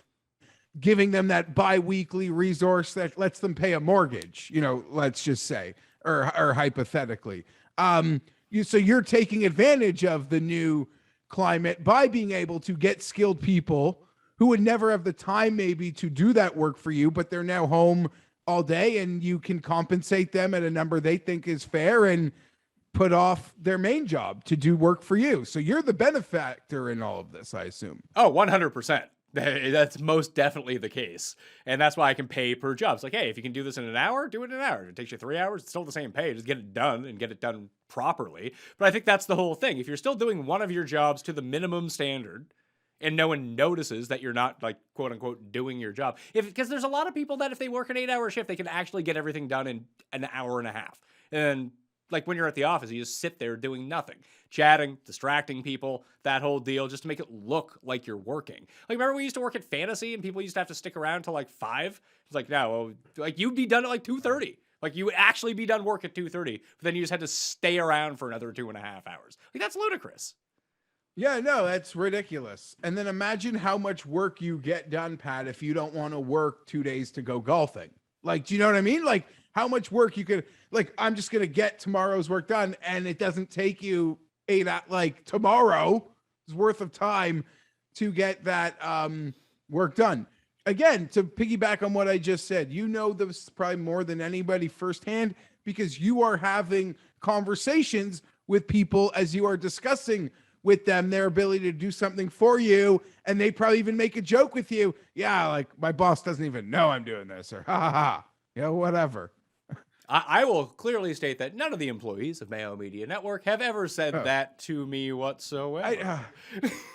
giving them that bi-weekly resource that lets them pay a mortgage, let's just say, or hypothetically. So you're taking advantage of the new climate by being able to get skilled people who would never have the time maybe to do that work for you, but they're now home all day and you can compensate them at a number they think is fair and put off their main job to do work for you. So you're the benefactor in all of this, I assume. Oh, 100%. That's most definitely the case. And that's why I can pay per job. It's like, hey, if you can do this in an hour, do it in an hour. If it takes you 3 hours, it's still the same pay. Just get it done and get it done properly. But I think that's the whole thing. If you're still doing one of your jobs to the minimum standard and no one notices that you're not, like, quote unquote, doing your job. Because there's a lot of people that if they work an 8-hour shift, they can actually get everything done in an hour and a half. And like when you're at the office, you just sit there doing nothing, chatting, distracting people, that whole deal, just to make it look like you're working. Like, remember we used to work at Fantasy and people used to have to stick around till like 5? It's like, no, like you'd be done at like 2:30. Like you would actually be done work at 2:30, but then you just had to stay around for another 2.5 hours. Like that's ludicrous. Yeah, no, that's ridiculous. And then imagine how much work you get done, Pat, if you don't want to work 2 days to go golfing. Like, do you know what I mean? Like how much work you could, like, I'm just going to get tomorrow's work done and it doesn't take you like tomorrow's worth of time to get that work done. Again, to piggyback on what I just said, you know this probably more than anybody firsthand because you are having conversations with people as you are discussing with them their ability to do something for you, and they probably even make a joke with you. Yeah, like my boss doesn't even know I'm doing this, or ha ha ha. Yeah, whatever. I will clearly state that none of the employees of Mayo Media Network have ever said that to me whatsoever.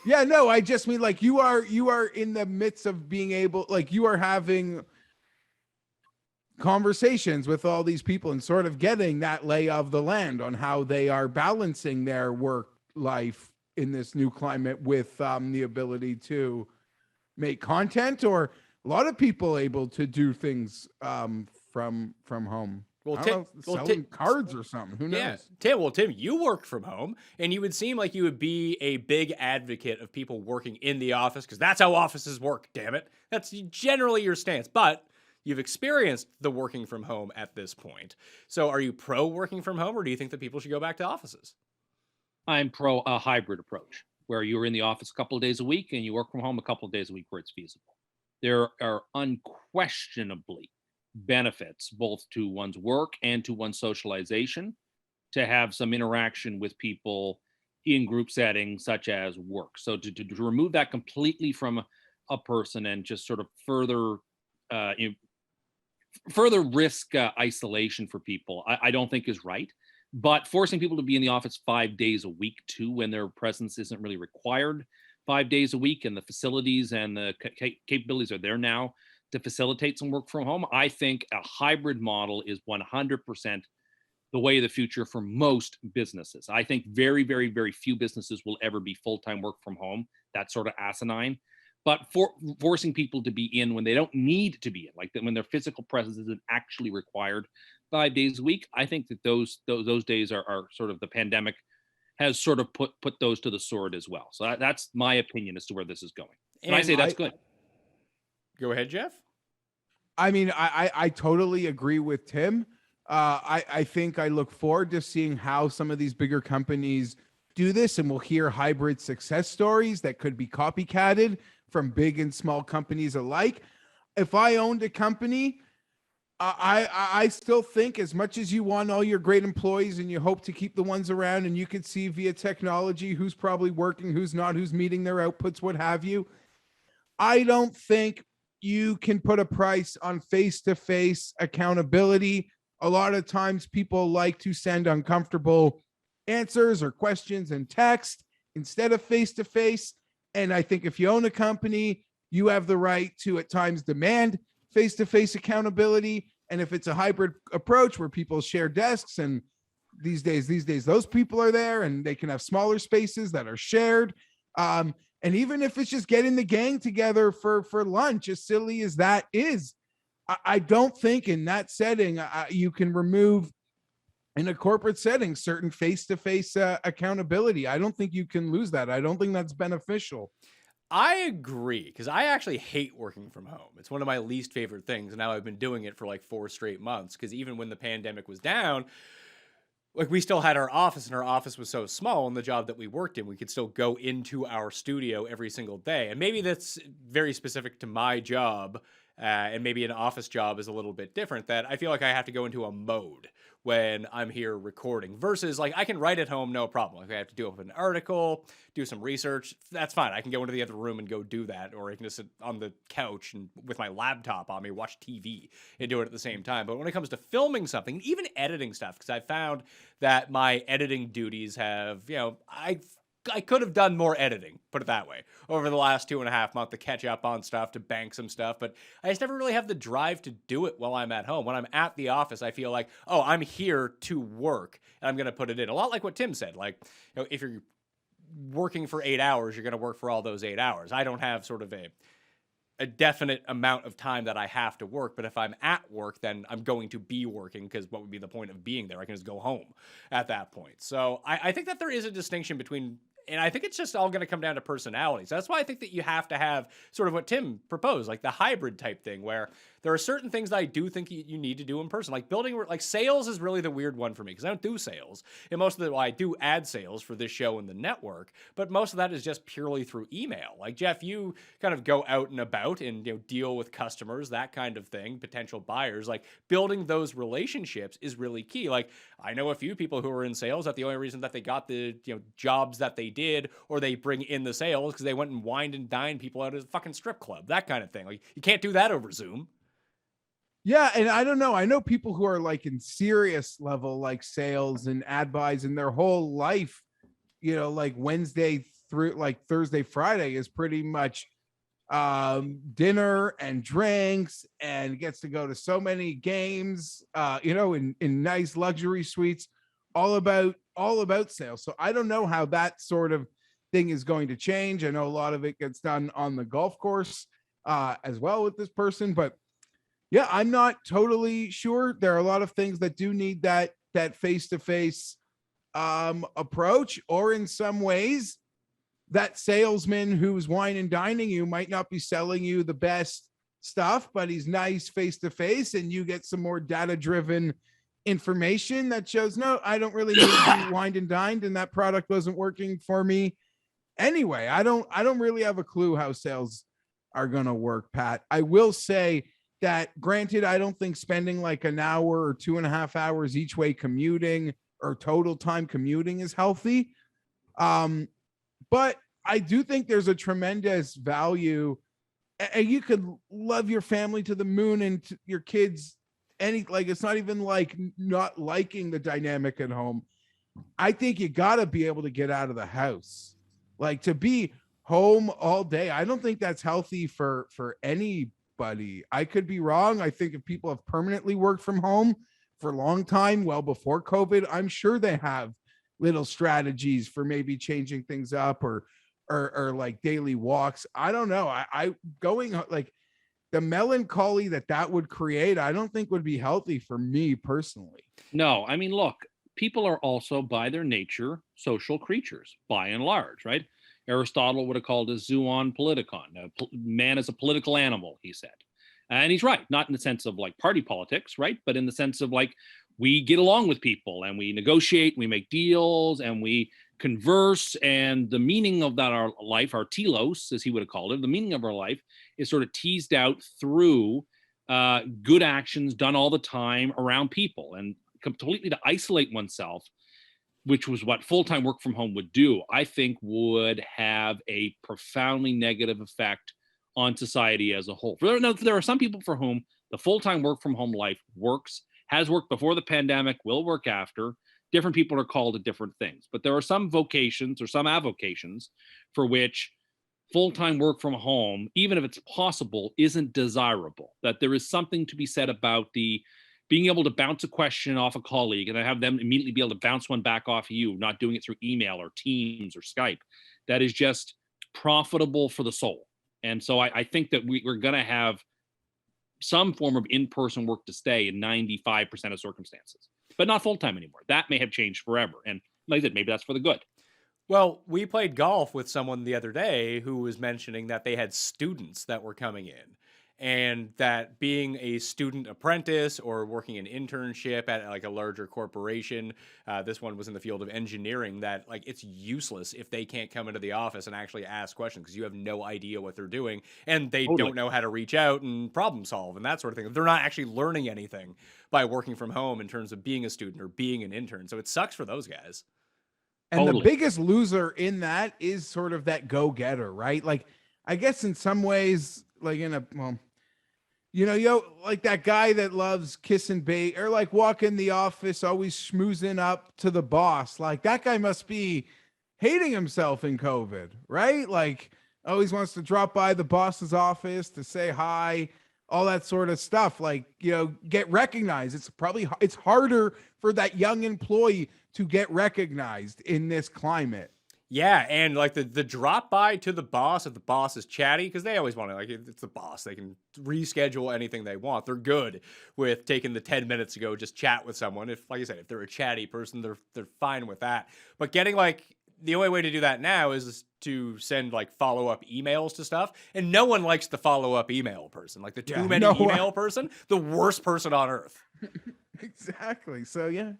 Yeah, no, I just mean like you are in the midst of being able, like you are having conversations with all these people and sort of getting that lay of the land on how they are balancing their work life in this new climate with the ability to make content, or a lot of people able to do things from home. Well, selling cards or something. Who knows? Yeah, Tim, you work from home, and you would seem like you would be a big advocate of people working in the office because that's how offices work. Damn it, that's generally your stance. But you've experienced the working from home at this point. So, are you pro working from home, or do you think that people should go back to offices? I'm pro a hybrid approach where you're in the office a couple of days a week and you work from home a couple of days a week where it's feasible. There are unquestionably benefits both to one's work and to one's socialization to have some interaction with people in group settings such as work. So to remove that completely from a person and just sort of further risk isolation for people, I don't think is right. But forcing people to be in the office 5 days a week too, when their presence isn't really required 5 days a week, and the facilities and the capabilities are there now to facilitate some work from home, I think a hybrid model is 100% the way of the future for most businesses. I think very, very, very few businesses will ever be full-time work from home. That's sort of asinine. But forcing people to be in when they don't need to be in, like when their physical presence isn't actually required 5 days a week, I think that those days are sort of, the pandemic has sort of put those to the sword as well. So that's my opinion as to where this is going. And I say that's good. Go ahead, Geoff. I mean, I totally agree with Tim. I think I look forward to seeing how some of these bigger companies do this, and we'll hear hybrid success stories that could be copycatted from big and small companies alike. If I owned a company, I still think, as much as you want all your great employees and you hope to keep the ones around, and you can see via technology who's probably working, who's not, who's meeting their outputs, what have you, I don't think you can put a price on face-to-face accountability. A lot of times people like to send uncomfortable answers or questions in text instead of face-to-face. And I think if you own a company, you have the right to at times demand face-to-face accountability. And if it's a hybrid approach where people share desks, and these days those people are there and they can have smaller spaces that are shared. And even if it's just getting the gang together for lunch, as silly as that is, I don't think in that setting you can remove, in a corporate setting, certain face-to-face accountability. I don't think you can lose that. I don't think that's beneficial. I agree, because I actually hate working from home. It's one of my least favorite things. And now I've been doing it for like 4 straight months, because even when the pandemic was down, like we still had our office, and our office was so small in the job that we worked in, we could still go into our studio every single day. And maybe that's very specific to my job. And maybe an office job is a little bit different, that I feel like I have to go into a mode when I'm here recording, versus like I can write at home, no problem. Like I have to do up an article, do some research, that's fine. I can go into the other room and go do that, or I can just sit on the couch and with my laptop on me, watch TV and do it at the same time. But when it comes to filming something, even editing stuff, because I found that my editing duties have, I could have done more editing, put it that way, over the last 2.5 months to catch up on stuff, to bank some stuff, but I just never really have the drive to do it while I'm at home. When I'm at the office, I feel like, oh, I'm here to work, and I'm going to put it in. A lot like what Tim said, like, if you're working for 8 hours, you're going to work for all those 8 hours. I don't have sort of a definite amount of time that I have to work. But if I'm at work, then I'm going to be working, because what would be the point of being there? I can just go home at that point. So I think that there is a distinction between, and I think it's just all going to come down to personalities. That's why I think that you have to have sort of what Tim proposed, like the hybrid type thing, where there are certain things that I do think you need to do in person. Like building, like sales is really the weird one for me, because I don't do sales. And most of the, well, I do ad sales for this show and the network, but most of that is just purely through email. Like Geoff, you kind of go out and about and, you know, deal with customers, that kind of thing, potential buyers. Like building those relationships is really key. Like I know a few people who are in sales that the only reason that they got the, you know, jobs that they did, or they bring in the sales, because they went and wined and dined people out at a fucking strip club, that kind of thing. Like you can't do that over Zoom. Yeah, and I don't know. I know people who are like in serious level, like sales and ad buys, and their whole life, you know, like Wednesday through like Thursday, Friday is pretty much dinner and drinks, and gets to go to so many games, you know, in nice luxury suites, all about sales. So I don't know how that sort of thing is going to change. I know a lot of it gets done on the golf course as well with this person, but yeah, I'm not totally sure. There are a lot of things that do need that face-to-face approach, or in some ways, that salesman who's wine and dining you might not be selling you the best stuff, but he's nice face-to-face, and you get some more data-driven information that shows, no, I don't really need to be wined and dined, and that product wasn't working for me anyway. I don't really have a clue how sales are going to work, Pat. I will say that, granted, I don't think spending like an hour or 2.5 hours each way commuting, or total time commuting, is healthy. But I do think there's a tremendous value, and you could love your family to the moon and your kids, like, it's not even like not liking the dynamic at home. I think you got to be able to get out of the house. Like, to be home all day, I don't think that's healthy for anybody. I could be wrong. I think if people have permanently worked from home for a long time, well before COVID, I'm sure they have little strategies for maybe changing things up, or like daily walks. I don't know. I going, like, the melancholy that would create, I don't think would be healthy for me personally. No, I mean, look, people are also by their nature social creatures, by and large, right? Aristotle would have called it zoon politikon. Man is a political animal, he said. And he's right, not in the sense of like party politics, right? But in the sense of like, we get along with people and we negotiate, we make deals, and we converse. And the meaning of that, our life, our telos, as he would have called it, the meaning of our life is sort of teased out through good actions done all the time around people. And completely to isolate oneself, which was what full-time work from home would do, I think would have a profoundly negative effect on society as a whole. There are some people for whom the full-time work from home life works, has worked before the pandemic, will work after. Different people are called to different things. But there are some vocations, or some avocations, for which full-time work from home, even if it's possible, isn't desirable. That there is something to be said about the being able to bounce a question off a colleague and then have them immediately be able to bounce one back off of you, not doing it through email or Teams or Skype. That is just profitable for the soul. And so I think that we're going to have some form of in-person work to stay in 95% of circumstances, but not full-time anymore. That may have changed forever. And like I said, maybe that's for the good. Well, we played golf with someone the other day who was mentioning that they had students that were coming in, and that being a student apprentice or working an internship at like a larger corporation, this one was in the field of engineering, that like it's useless if they can't come into the office and actually ask questions, because you have no idea what they're doing, and they don't know how to reach out and problem solve and that sort of thing. They're not actually learning anything by working from home in terms of being a student or being an intern. So it sucks for those guys. And the biggest loser in that is sort of that go-getter, right? Like, I guess in some ways, like like that guy that loves kiss and bait, or like walk in the office, always schmoozing up to the boss. Like, that guy must be hating himself in COVID, right? Like, always wants to drop by the boss's office to say hi, all that sort of stuff. Like, get recognized. It's harder for that young employee to get recognized in this climate. Yeah, and like the drop by to the boss if the boss is chatty, because they always want to, like, it's the boss. They can reschedule anything they want. They're good with taking the 10 minutes to go just chat with someone. If, like I said, if they're a chatty person, they're fine with that. But getting like the only way to do that now is to send like follow-up emails to stuff. And no one likes the follow-up email person. Like the too many no one. email person, the worst person on earth. Exactly. So yeah.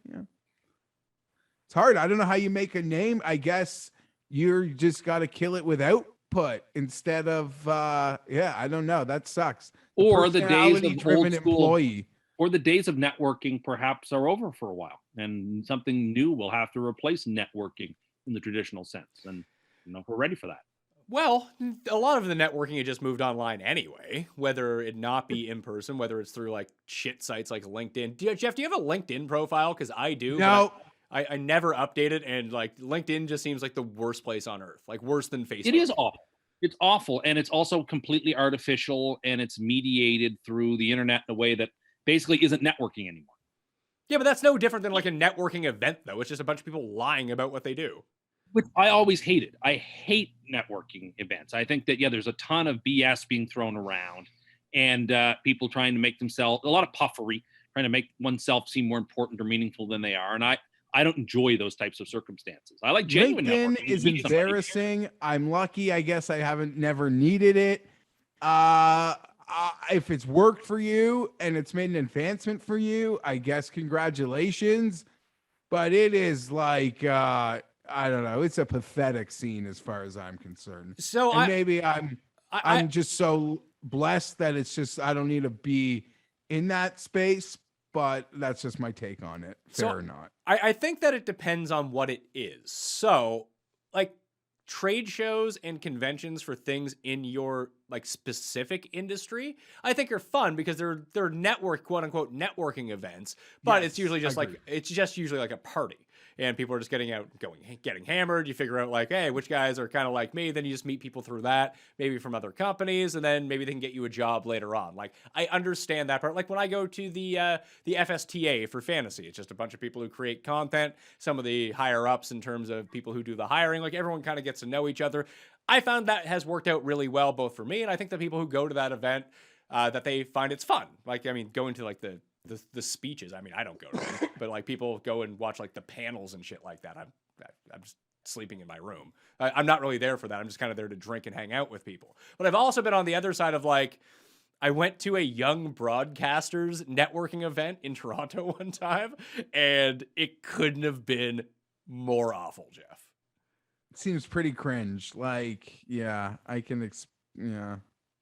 It's hard. I don't know how you make a name. I guess you're just got to kill it with output instead of I don't know. That sucks. Or the days of personality-driven old school, employee. or the days of networking perhaps are over for a while, and something new will have to replace networking in the traditional sense. And we're ready for that. Well, a lot of the networking had just moved online anyway, whether it not be in person, whether it's through like shit sites like LinkedIn. Jeff, do you have a LinkedIn profile? Because I do. No. I never update it, and like LinkedIn just seems like the worst place on earth, like worse than Facebook. It is awful. It's awful, and it's also completely artificial, and it's mediated through the internet in a way that basically isn't networking anymore. Yeah, but that's no different than like a networking event, though. It's just a bunch of people lying about what they do. Which I always hated. I hate networking events. I think that, there's a ton of BS being thrown around, and people trying to make themselves, a lot of puffery, trying to make oneself seem more important or meaningful than they are. And I don't enjoy those types of circumstances. I like genuine LinkedIn networking. is You meet somebody. embarrassing. I'm lucky. I guess I never needed it. If it's worked for you and it's made an advancement for you, I guess congratulations. But it is like I don't know. It's a pathetic scene as far as I'm concerned. So and maybe I'm just so blessed that it's just I don't need to be in that space. But that's just my take on it. Fair or not. I think that it depends on what it is. So, like, trade shows and conventions for things in your like specific industry, I think are fun because they're quote unquote networking events. But Yes, it's usually just agreed. like it's just usually like a party. And people are just getting hammered. You figure out like, hey, which guys are kind of like me. Then you just meet people through that, maybe from other companies, and then maybe they can get you a job later on. Like, I understand that part. Like when I go to the FSTA for fantasy, it's just a bunch of people who create content. Some of the higher ups in terms of people who do the hiring, like everyone kind of gets to know each other. I found that has worked out really well, both for me and I think the people who go to that event that they find it's fun. Like, I mean, going to like the speeches. I mean, I don't go to them, but like people go and watch like the panels and shit like that. I'm just sleeping in my room. I'm not really there for that. I'm just kind of there to drink and hang out with people. But I've also been on the other side of like, I went to a young broadcasters networking event in Toronto one time, and it couldn't have been more awful, Jeff. It seems pretty cringe. Like, yeah, I can.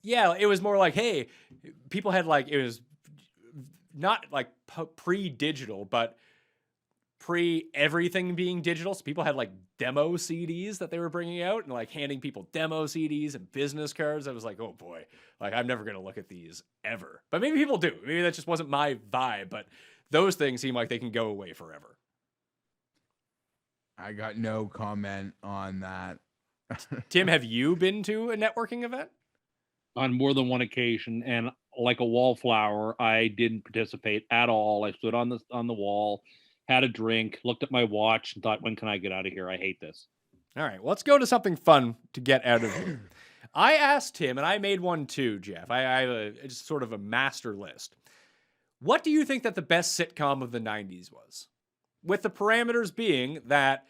Yeah, it was more like, hey, people had like, it was not like pre-digital, but pre-everything being digital. So people had like demo CDs that they were bringing out and like handing people demo CDs and business cards. I was like, oh boy, like I'm never going to look at these ever. But maybe people do. Maybe that just wasn't my vibe, but those things seem like they can go away forever. I got no comment on that. Tim, have you been to a networking event? On more than one occasion, and like a wallflower, I didn't participate at all. I stood on the wall, had a drink, looked at my watch, and thought, when can I get out of here? I hate this. All right, let's go to something fun to get out of here. I asked him, and I made one too, Jeff. I have it's sort of a master list. What do you think that the best sitcom of the 90s was? With the parameters being that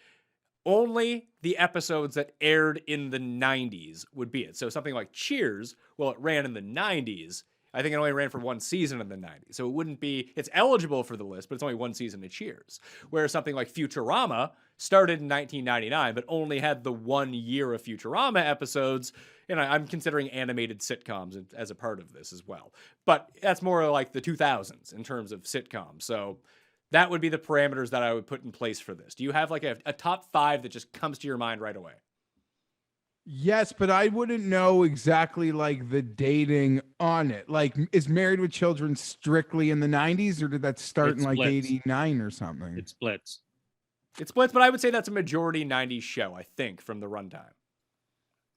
only the episodes that aired in the 90s would be it. So something like Cheers, well, it ran in the 90s. I think it only ran for one season in the 90s. So it wouldn't be, it's eligible for the list, but it's only one season of Cheers. Whereas something like Futurama started in 1999, but only had the 1 year of Futurama episodes. And I'm considering animated sitcoms as a part of this as well. But that's more like the 2000s in terms of sitcoms. So that would be the parameters that I would put in place for this. Do you have like a top 5 that just comes to your mind right away? Yes, but I wouldn't know exactly like the dating on it. Like, is Married with Children strictly in the 90s, or did that start in like 89 or something? It splits. It splits, but I would say that's a majority 90s show, I think, from the runtime.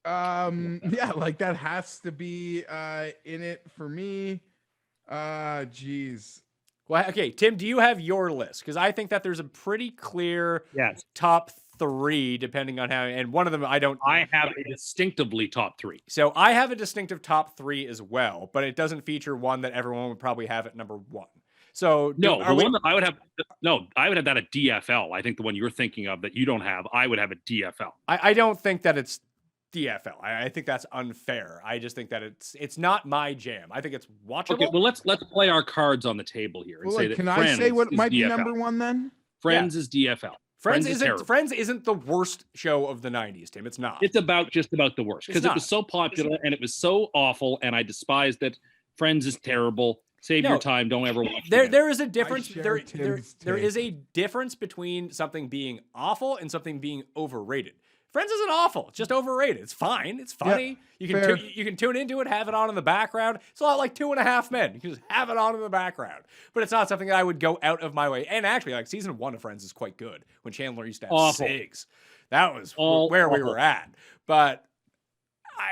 Yeah, like that has to be in it for me. Geez. Well, okay, Tim, do you have your list? Because I think that there's a pretty clear Yes. top 3, depending on how, and one of them I have a distinctively top 3. So I have a distinctive top 3 as well, but it doesn't feature one that everyone would probably have at number 1. So one that I would have, I would have that at DFL. I think the one you're thinking of that you don't have, I would have a DFL. I don't think that it's DFL. I think that's unfair. I just think that it's not my jam. I think it's watchable. Okay, well let's play our cards on the table here and say that can Friends I say what might be DFL. number 1 then? Friends is DFL. Friends is isn't the worst show of the 90s, Tim. It's not. It's just about the worst because it was so popular and it was so awful, and I despised it. Friends is terrible. Save your time. Don't ever watch it. There is a difference. There is a difference between something being awful and something being overrated. Friends isn't awful, it's just overrated. It's fine. It's funny. Yep, you can tune into it, have it on in the background. It's a lot like 2.5 Men. You can just have it on in the background. But it's not something that I would go out of my way. And actually, like season 1 of Friends is quite good. When Chandler used to have Sigs, that was where we were at. But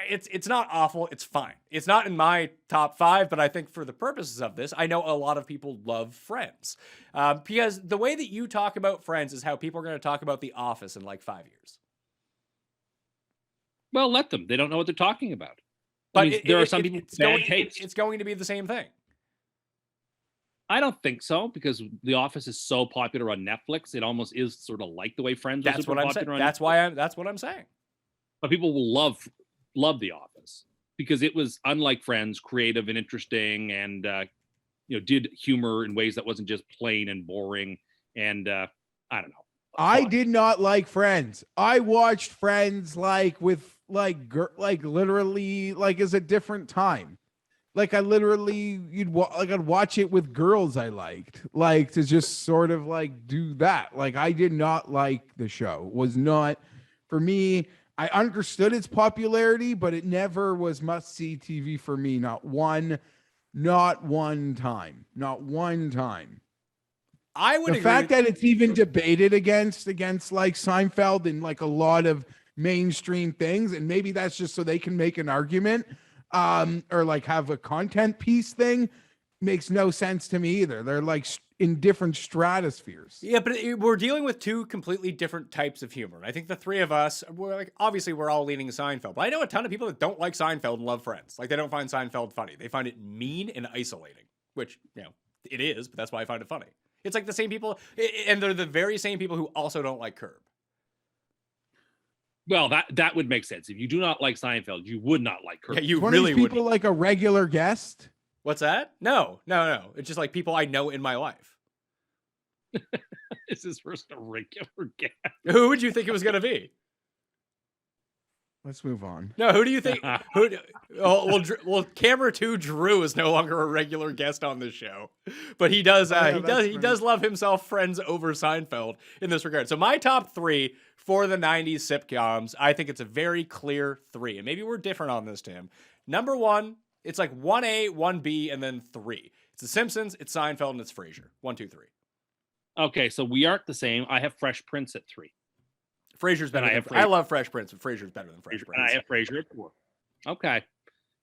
it's not awful. It's fine. It's not in my top 5, but I think for the purposes of this, I know a lot of people love Friends. Because the way that you talk about Friends is how people are going to talk about The Office in like 5 years. Well, let them. They don't know what they're talking about. But there are some people with bad taste. It's going to be the same thing. I don't think so, because The Office is so popular on Netflix. It almost is sort of like the way Friends was super popular on Netflix. That's what I'm saying. But people will love The Office because it was, unlike Friends, creative and interesting, and did humor in ways that wasn't just plain and boring. And I don't know. I did not like Friends. I watched Friends literally as a different time. Like I'd watch it with girls I liked, to just sort of do that. I did not like the show. It was not for me. I understood its popularity, but it never was must-see TV for me. Not one time. I would agree. The fact that it's even debated against Seinfeld and a lot of mainstream things, and maybe that's just so they can make an argument, or have a content piece thing, makes no sense to me either. They're in different stratospheres. Yeah, but we're dealing with 2 completely different types of humor. I think the 3 of us, obviously we're all leaning Seinfeld, but I know a ton of people that don't like Seinfeld and love Friends. They don't find Seinfeld funny. They find it mean and isolating, which, it is, but that's why I find it funny. It's the same people, and they're the very same people who also don't like Curb. Well, that would make sense. If you do not like Seinfeld, you would not like Curb. Yeah, you really would. People like a regular guest. What's that? No. It's just people I know in my life. This is first a regular guest. Who would you think it was going to be? Let's move on. No, who do you think? Well, camera 2 Drew is no longer a regular guest on this show, but he does. He does love himself Friends over Seinfeld in this regard. So my top 3 for the 90s sitcoms, I think it's a very clear 3, and maybe we're different on this, Tim. Number 1, it's 1A, 1B, and then 3. It's The Simpsons, it's Seinfeld, and it's Frasier. 1, 2, 3. Okay, so we aren't the same. I have Fresh Prince at 3. Frasier's better. I love Fresh Prince, but Frasier's better than Fresh Prince. And I have Frasier at 4. Okay,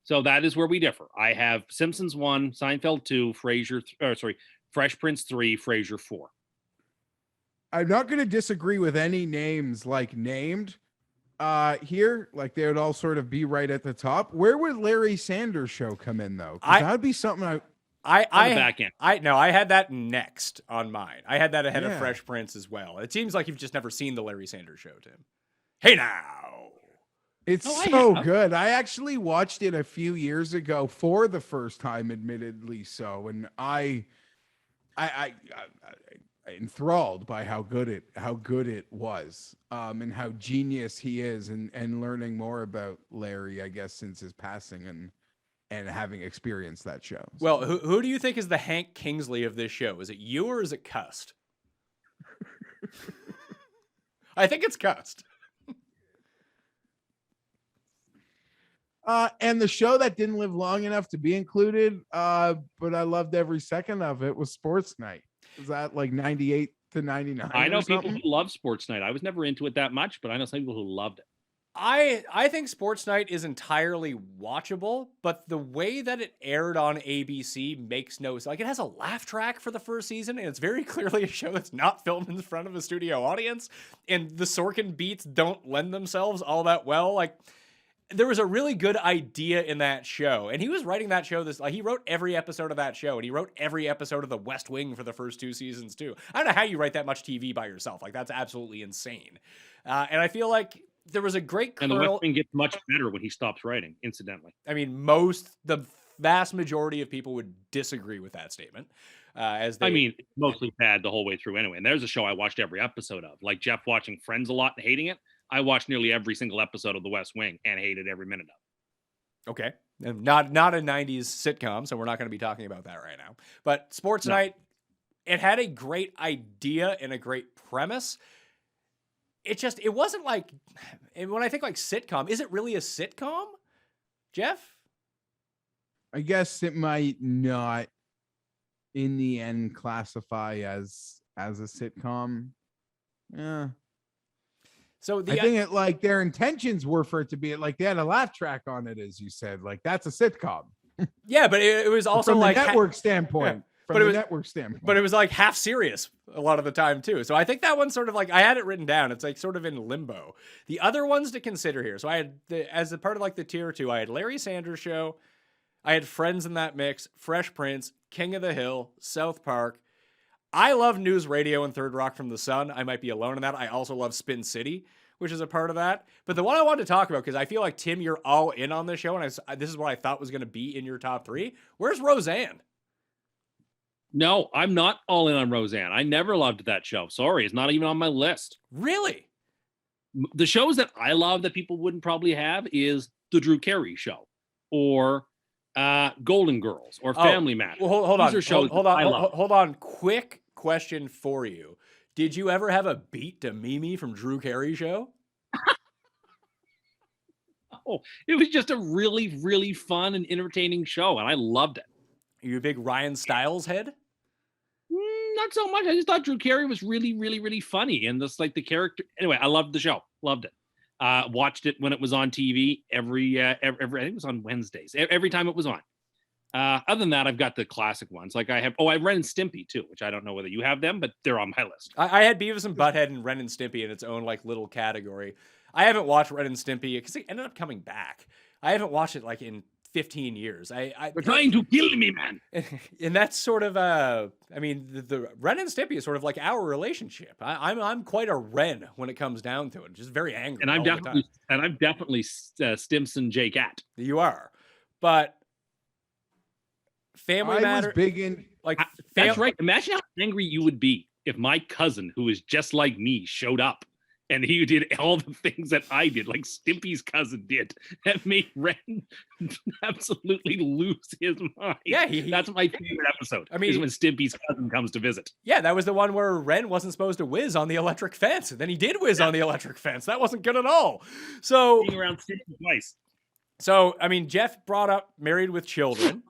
so that is where we differ. I have Simpsons 1, Seinfeld 2, Fresh Prince 3, Frasier 4. I'm not going to disagree with any names named here. They would all sort of be right at the top. Where would Larry Sanders Show come in though? That would be something on the back end. I had that next on mine. I had that ahead of Fresh Prince as well. It seems like you've just never seen the Larry Sanders Show, Tim. Hey now. It's so good. I actually watched it a few years ago for the first time, admittedly so, and I enthralled by how good it was, and how genius he is, and learning more about Larry, I guess, since his passing and having experienced that show. So. Well, who do you think is the Hank Kingsley of this show? Is it you or is it CUST? I think it's CUST. And the show that didn't live long enough to be included, but I loved every second of it, was Sports Night. Is that 98 to 99? I know people who love Sports Night. I was never into it that much, but I know some people who loved it. I think Sports Night is entirely watchable, but the way that it aired on ABC makes no sense. Like, it has a laugh track for the first season, and it's very clearly a show that's not filmed in front of a studio audience, and the Sorkin beats don't lend themselves all that well. Like, there was a really good idea in that show, and he was writing that show he wrote every episode of that show, and he wrote every episode of The West Wing for the first 2 seasons too. I don't know how you write that much TV by yourself. Like, that's absolutely insane. And I feel like there was a great And the kernel. West Wing gets much better when he stops writing, incidentally. I mean, the vast majority of people would disagree with that statement. Mostly bad the whole way through anyway. And there's a show I watched every episode of. Like Jeff watching Friends a lot and hating it. I watched nearly every single episode of The West Wing and hated every minute of it. Okay. Not a 90s sitcom, so we're not going to be talking about that right now. But Sports Night, it had a great idea and a great premise. It wasn't like, when I think like sitcom, is it really a sitcom, Jeff? I guess it might not in the end classify as a sitcom. Yeah. So I think it, like, their intentions were for it to be like they had a laugh track on it, as you said. Like, that's a sitcom. Yeah, but it was also from like the network standpoint. From the network standpoint. But it was like half serious a lot of the time too. So I think that one's sort of like, I had it written down. It's like sort of in limbo. The other ones to consider here. So I had, as a part of like the tier 2, I had Larry Sanders Show. I had Friends in that mix, Fresh Prince, King of the Hill, South Park. I love News Radio and Third Rock from the Sun. I might be alone in that. I also love Spin City, which is a part of that. But the one I wanted to talk about, because I feel like, Tim, you're all in on this show, and this is what I thought was going to be in your top 3. Where's Roseanne? No, I'm not all in on Roseanne. I never loved that show. Sorry, it's not even on my list. Really? The shows that I love that people wouldn't probably have is the Drew Carey Show or Golden Girls or Family Matters. Well, hold on. These are shows hold on. Quick question for you. Did you ever have a beat to Mimi from Drew Carey Show? Oh, it was just a really, really fun and entertaining show, and I loved it. Are you a big Ryan Stiles head? Not so much. I just thought Drew Carey was really, really, really funny, and just like the character. Anyway, I loved the show. Loved it. Watched it when it was on TV every I think it was on Wednesdays. Every time it was on. Other than that, I've got the classic ones. Like I have Ren and Stimpy too, which I don't know whether you have them, but they're on my list. I had Beavis and Butthead and Ren and Stimpy in its own like little category. I haven't watched Ren and Stimpy because it ended up coming back. I haven't watched it like in 15 years. They're trying to kill me, man. And that's sort of the Ren and Stimpy is sort of like our relationship. I'm quite a Ren when it comes down to it. Just very angry. And I'm definitely Stimson J Cat. You are, but Family Matters. Big in like that's right. Imagine how angry you would be if my cousin, who is just like me, showed up and he did all the things that I did, like Stimpy's cousin did, that made Ren absolutely lose his mind. Yeah, that's my favorite episode. I mean, is when Stimpy's cousin comes to visit. Yeah, that was the one where Ren wasn't supposed to whiz on the electric fence, and then he did whiz on the electric fence. That wasn't good at all. So being around Stimpy twice. So I mean, Jeff brought up Married with Children.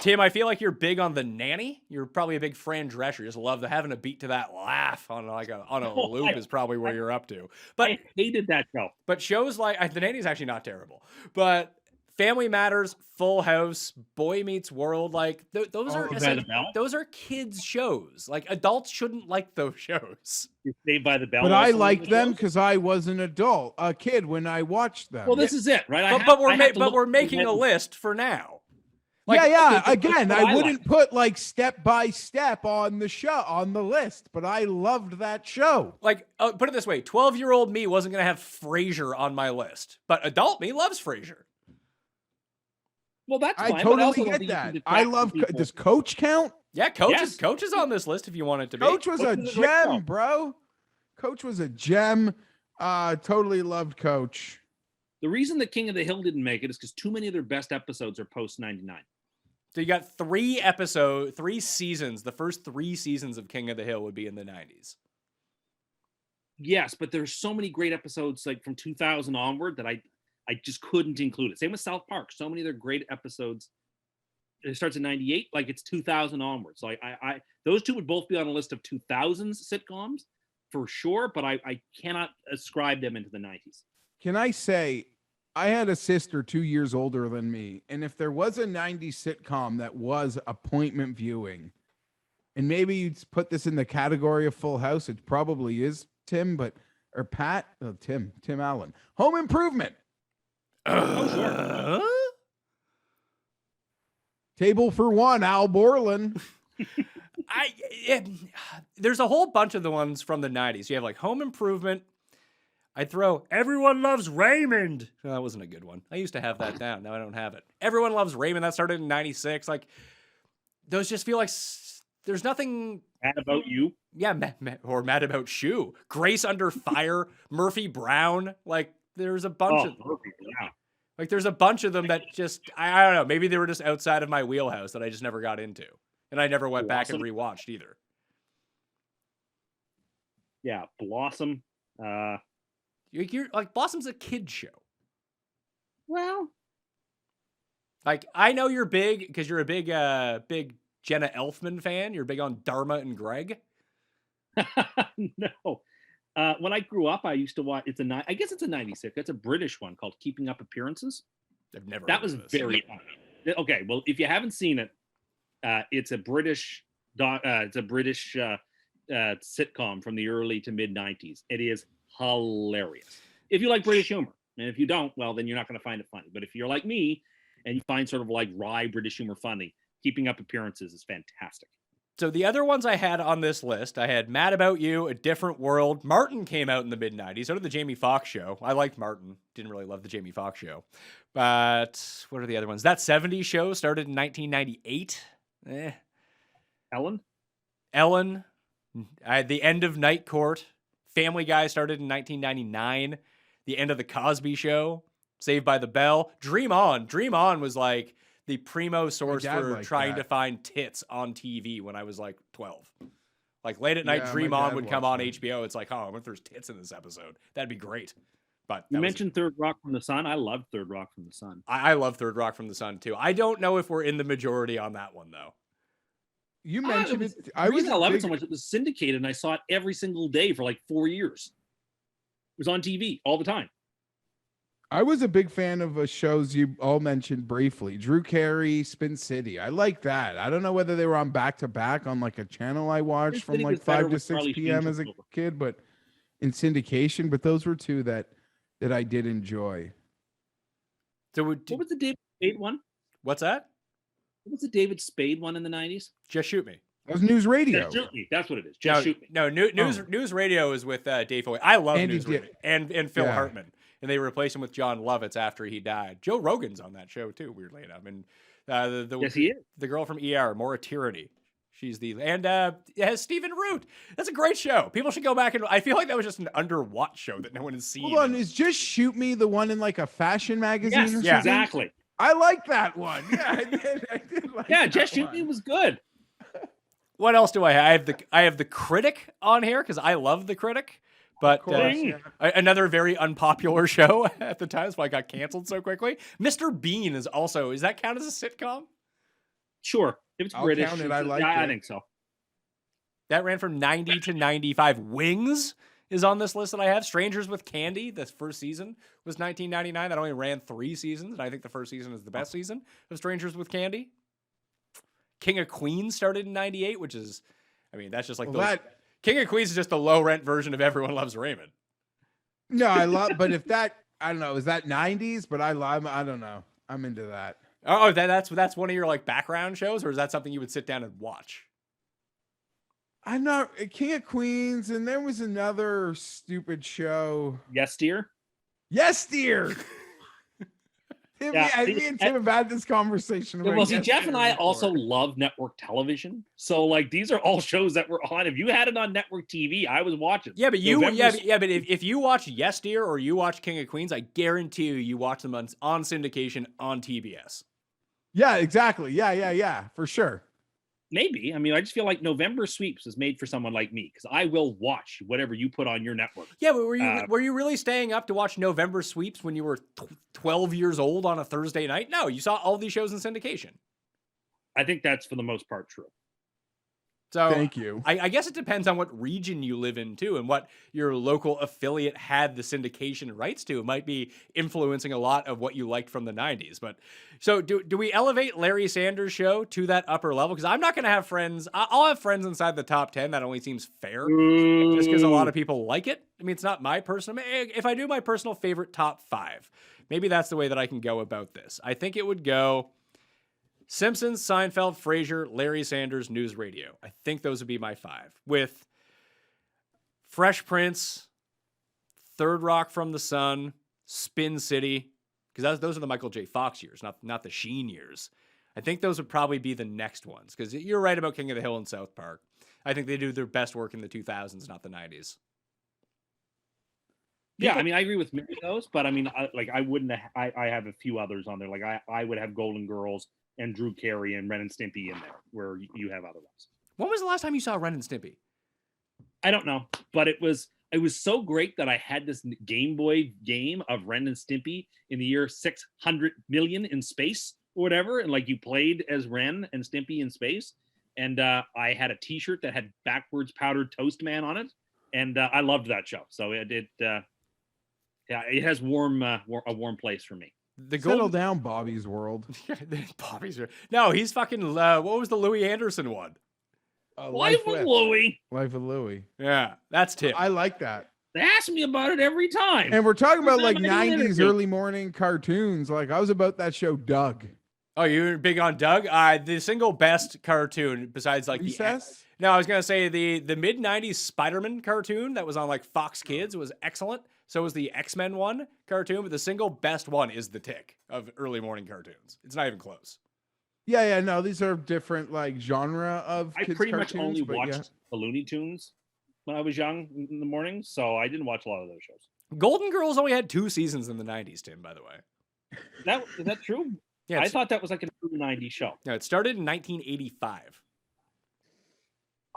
Tim, I feel like you're big on The Nanny. You're probably a big Fran Drescher. Just love having a beat to that laugh on a loop is probably where you're up to. But I hated that show. But shows like The Nanny is actually not terrible. But Family Matters, Full House, Boy Meets World, like those are kids shows. Like adults shouldn't like those shows. Saved by the Bell. But I liked them because I was a kid when I watched them. Well, this is it, right? But we're making a list for now. Like, Again, I wouldn't put like step by step on the list, but I loved that show. Like, put it this way: 12-year-old me wasn't gonna have Frasier on my list, but adult me loves Frasier. Well, that's fine. I totally get that. I love. Does Coach count? Yeah, Coach is on this list if you want it to be. Coach was a gem, bro. Coach was a gem. Totally loved Coach. The reason that King of the Hill didn't make it is because too many of their best episodes are post 99. So you got 3 seasons. The first 3 seasons of King of the Hill would be in the 90s. Yes, but there's so many great episodes like from 2000 onward that I just couldn't include it. Same with South Park. So many of their great episodes. It starts in 98, like it's 2000 onwards. So I those two would both be on a list of 2000s sitcoms, for sure, but I cannot ascribe them into the 90s. Can I say, I had a sister 2 years older than me, and if there was a 90s sitcom that was appointment viewing, and maybe you'd put this in the category of Full House, it probably is Tim, or Pat, Tim Allen. Home Improvement. Oh, sure. Table for One, Al Borland. There's a whole bunch of the ones from the 90s. You have like Home Improvement. I'd throw Everyone Loves Raymond. Oh, that wasn't a good one. I used to have that down. Now I don't have it. Everyone Loves Raymond. That started in 96. Like, those just feel like there's nothing. Mad About You. Yeah, or Mad About Shoe. Grace Under Fire. Murphy Brown. Like, there's a bunch of. Murphy Brown. Like, there's a bunch of them that just, I don't know. Maybe they were just outside of my wheelhouse that I just never got into. And I never went back and rewatched either. Yeah, Blossom. You're like, Blossom's a kid show. Well, like, I know you're big because you're a big Jenna Elfman fan. You're big on Dharma and Greg. no. When I grew up, I used to watch. I guess it's a 96. It's a British one called Keeping Up Appearances. I've never. That was very okay. Well, if you haven't seen it, it's a British. It's a British sitcom from the early to mid 90s. It is hilarious if you like British humor, and if you don't, well, then you're not going to find it funny. But if you're like me and you find sort of like wry British humor funny, Keeping Up Appearances is fantastic. So the other ones I had on this list, I had Mad About You, A Different World. Martin came out in the mid-90s. So did the Jamie Foxx show. I liked Martin. Didn't really love the Jamie Foxx show. But what are the other ones? That 70s show started in 1998. Ellen. The End of Night Court. Family Guy started in 1999. The End of the Cosby Show. Saved by the Bell. Dream On. Dream On was like the primo source for trying to find tits on TV when I was like 12. Like late at night, Dream On would come on HBO. It's like, oh, I wonder if there's tits in this episode. That'd be great. But you mentioned Third Rock from the Sun. I loved Third Rock from the Sun. I love Third Rock from the Sun too. I don't know if we're in the majority on that one though. You mentioned it. The reason I love it so much, it was syndicated and I saw it every single day for like 4 years. It was on TV all the time. I was a big fan of shows you all mentioned briefly. Drew Carey, Spin City. I like that. I don't know whether they were on back-to-back on like a channel I watched from like 5 to 6 p.m. as a kid, but in syndication. But those were two that I did enjoy. So what was the David Spade one? What's that? What was the David Spade one in the 90s? Just Shoot Me. That was News Radio. Just Shoot Me. That's what it is. Just Shoot Me. No, News Radio is with Dave Foley. I love News Radio. And Phil Hartman. And they replaced him with John Lovitz after he died. Joe Rogan's on that show too, weirdly enough. And yes, he is. The girl from ER, Maura Tierney. She's it has Stephen Root. That's a great show. People should go back and I feel like that was just an underwatched show that no one has seen. Hold on, is Just Shoot Me the one in like a fashion magazine or something? Exactly. I like that one. Yeah, I did like that Just Shoot Me was good. What else do I have? I have the Critic on here because I love the Critic. But another very unpopular show at the time. That's why I got canceled so quickly. Mr. Bean is also, does that count as a sitcom? Sure. If it's British, count it. I think so. That ran from 90 to 95. Wings is on this list that I have. Strangers with Candy, the first season was 1999. That only ran 3 seasons. And I think the first season is the best season of Strangers with Candy. King of Queens started in 98, which is, I mean, that's just like King of Queens is just the low rent version of Everyone Loves Raymond. No, I love, but if that, I don't know, is that 90s? But I don't know. I'm into that. Oh, that's one of your like background shows, or is that something you would sit down and watch? I'm not King of Queens, and there was another stupid show. Yes, Dear. Yes, Dear. Me and Tim have had this conversation. Well, see, Jeff and I also love network television. So, like, these are all shows that were on. If you had it on network TV, I was watching. Yeah, but but if you watch Yes Dear or you watch King of Queens, I guarantee you watch them on syndication on TBS. Yeah, exactly. Yeah, for sure. Maybe. I mean, I just feel like November Sweeps is made for someone like me because I will watch whatever you put on your network. Yeah, but were you really staying up to watch November Sweeps when you were 12 years old on a Thursday night? No, you saw all these shows in syndication. I think that's for the most part true. So Thank you. I guess it depends on what region you live in too, and what your local affiliate had the syndication rights to. It might be influencing a lot of what you liked from the 90s. But so do we elevate Larry Sanders' show to that upper level? Because I'm not going to have friends. I'll have friends inside the top 10. That only seems fair, just because a lot of people like it. I mean, it's not my personal. If I do my personal favorite top 5, maybe that's the way that I can go about this. I think it would go Simpsons, Seinfeld, Frasier, Larry Sanders, News Radio. I think those would be my 5. With Fresh Prince, Third Rock from the Sun, Spin City, because those are the Michael J. Fox years, not the Sheen years. I think those would probably be the next ones, because you're right about King of the Hill and South Park. I think they do their best work in the 2000s, not the 90s. Yeah, I mean, I agree with many of those, but I mean, I wouldn't. I have a few others on there. Like I would have Golden Girls and Drew Carey and Ren and Stimpy in there, where you have other ones. When was the last time you saw Ren and Stimpy? I don't know, but it was so great that I had this Game Boy game of Ren and Stimpy in the year 600 million in space or whatever, and like you played as Ren and Stimpy in space, and I had a T-shirt that had backwards powdered toast man on it, and I loved that show. So it has a warm place for me. Settle down, Bobby's World. Bobby's no, he's fucking. What was the Louis Anderson one? Life with Louie. Life with Louie. Yeah, that's Tim. I like that. They ask me about it every time. And we're talking about like 90s early morning cartoons. Like I was about that show, Doug. Oh, you're big on Doug? The single best cartoon besides like Recess? No, I was gonna say the mid 90s Spider-Man cartoon that was on like Fox Kids was excellent. So was the X-Men one cartoon, but the single best one is the Tick of early morning cartoons. It's not even close. Yeah, no, these are different like genre of I kids pretty cartoons, much only but watched the Looney Tunes when I was young in the morning, so I didn't watch a lot of those shows. Golden Girls only had 2 seasons in the 90s, Tim, by the way. Is that true? Yeah, I thought that was like a true 90s show. No, it started in 1985.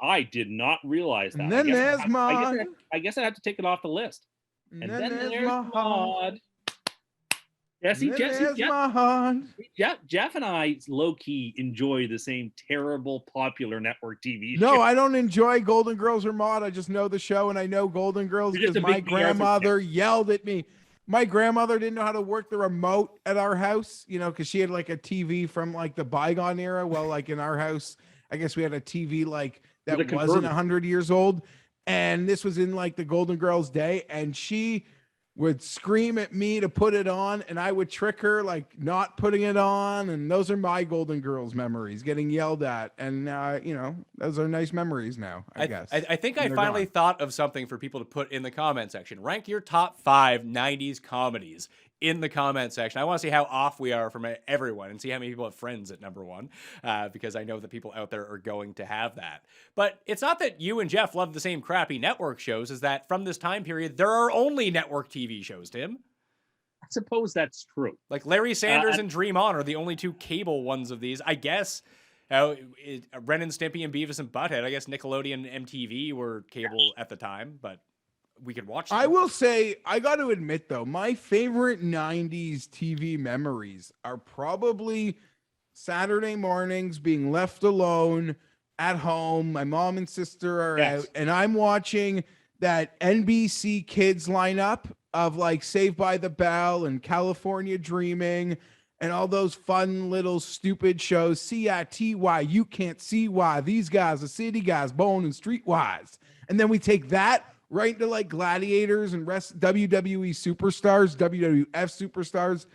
I did not realize that. And then there's Maud. I guess I have to take it off the list. And then there's Maud. Jeff and I low-key enjoy the same terrible popular network TV show. No, I don't enjoy Golden Girls or Maud. I just know the show, and I know Golden Girls because my grandmother yelled at me. My grandmother didn't know how to work the remote at our house, because she had like a TV from like the bygone era. Well, like in our house, I guess we had a TV like that wasn't 100 years old. And this was in like the Golden Girls day. And she would scream at me to put it on, and I would trick her like not putting it on. And those are my Golden Girls memories, getting yelled at. And those are nice memories now, I guess. I think I finally thought of something for people to put in the comment section. Rank your top 5 90s comedies in the comment section. I want to see how off we are from everyone and see how many people have friends at number 1, because I know that people out there are going to have that. But it's not that you and Jeff love the same crappy network shows, is that from this time period, there are only network TV shows, Tim. I suppose that's true. Like Larry Sanders and Dream On are the only 2 cable ones of these. I guess Ren and Stimpy and Beavis and Butthead. I guess Nickelodeon and MTV were cable at the time, but we could watch them. I will say, I got to admit though, my favorite 90s TV memories are probably Saturday mornings being left alone at home. My mom and sister are out, and I'm watching that NBC Kids lineup of like Saved by the Bell and California Dreaming and all those fun little stupid shows. CITY, you can't see why. These guys are city guys, bone and streetwise. And then we take that right into like gladiators and WWE superstars, WWF superstars.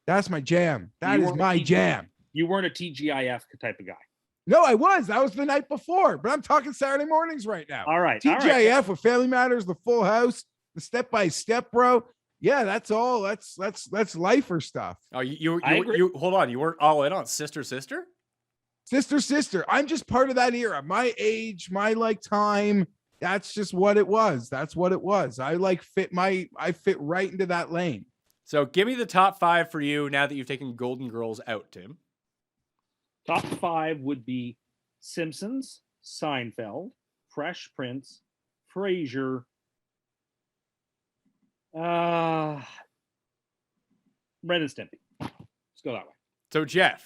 That's my jam. That is my jam. You weren't a TGIF type of guy. No, I was. That was the night before, but I'm talking Saturday mornings right now. All right. TGIF with Family Matters, The Full House, the Step by Step, bro. Yeah, that's all. That's lifer stuff. Oh, you hold on. You weren't all in on Sister? Sister. I'm just part of that era. My age, my like time. That's just what it was. I fit right into that lane. So give me the top 5 for you now that you've taken Golden Girls out, Tim. Top 5 would be Simpsons, Seinfeld, Fresh Prince, Frasier, Ren and Stimpy. Let's go that way. So Jeff,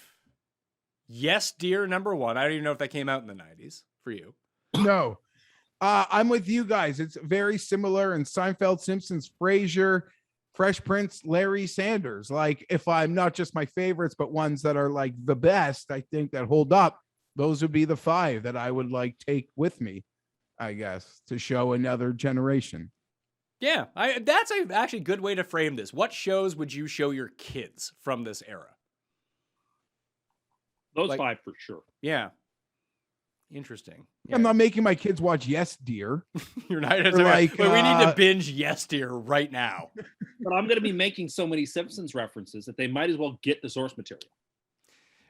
Yes Dear number 1. I don't even know if that came out in the 90s. for you. No. I'm with you guys. It's very similar in Seinfeld, Simpsons, Frasier, Fresh Prince, Larry Sanders. Like, if I'm not just my favorites, but ones that are like the best, I think that hold up, those would be the 5 that I would like take with me, I guess, to show another generation. Yeah, that's actually a good way to frame this. What shows would you show your kids from this era? Those 5 for sure. Yeah. Interesting. Yeah. I'm not making my kids watch Yes, Dear. You're not. Like, we need to binge Yes, Dear right now. But I'm going to be making so many Simpsons references that they might as well get the source material.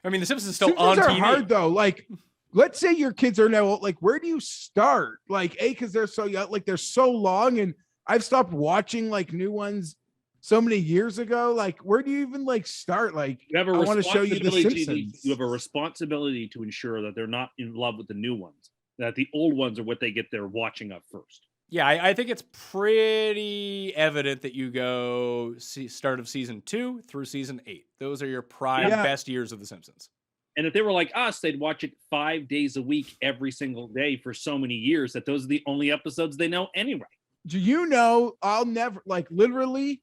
I mean, the Simpsons is still Simpsons on are TV. hard though. Like, let's say your kids are now like, where do you start? Like, because they're so young, like they're so long, and I've stopped watching like new ones so many years ago. Like, where do you even like start? Like, You have a I want to show you the responsibility Simpsons. you have a responsibility to ensure that they're not in love with the new ones, that the old ones are what they get their watching of first. Yeah, I think it's pretty evident that you go start of season 2 through season 8. Those are your prime best years of The Simpsons. And if they were like us, they'd watch it 5 days a week, every single day for so many years that those are the only episodes they know anyway. Do you know, I'll never, like, literally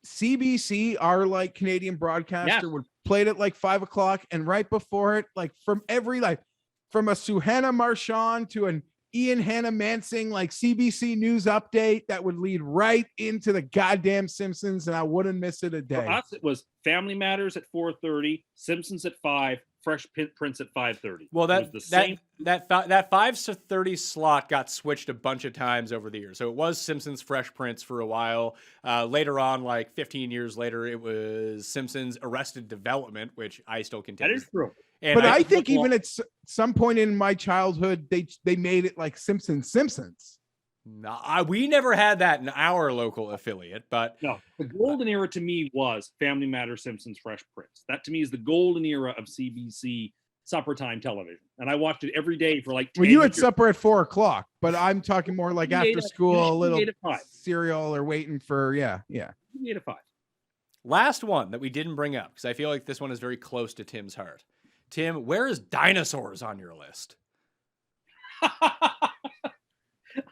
CBC, our like Canadian broadcaster, would play it at like 5 o'clock, and right before it, like from every, like from a Suhanna Marchand to an Ian Hannah Mansing, like CBC News update that would lead right into the goddamn Simpsons, and I wouldn't miss it a day. For us, it was Family Matters at 4:30, Simpsons at 5, Fresh Prince at 5:30. Well, that that 5:30 slot got switched a bunch of times over the years. So it was Simpsons, Fresh Prince for a while. Later on, like 15 years later, it was Simpsons, Arrested Development, which I still continue. That is true. And but I think even at some point in my childhood, they made it like Simpsons. No, we never had that in our local affiliate, but no, the golden era to me was Family Matters, Simpsons, Fresh Prince. That to me is the golden era of CBC supper time television, and I watched it every day for like 10 Well, you years. had supper at 4 o'clock, but I'm talking more like after school, a little 8 to 5. cereal or waiting for 8 to 5. Last one that we didn't bring up because I feel like this one is very close to Tim's heart. Tim, where is dinosaurs on your list?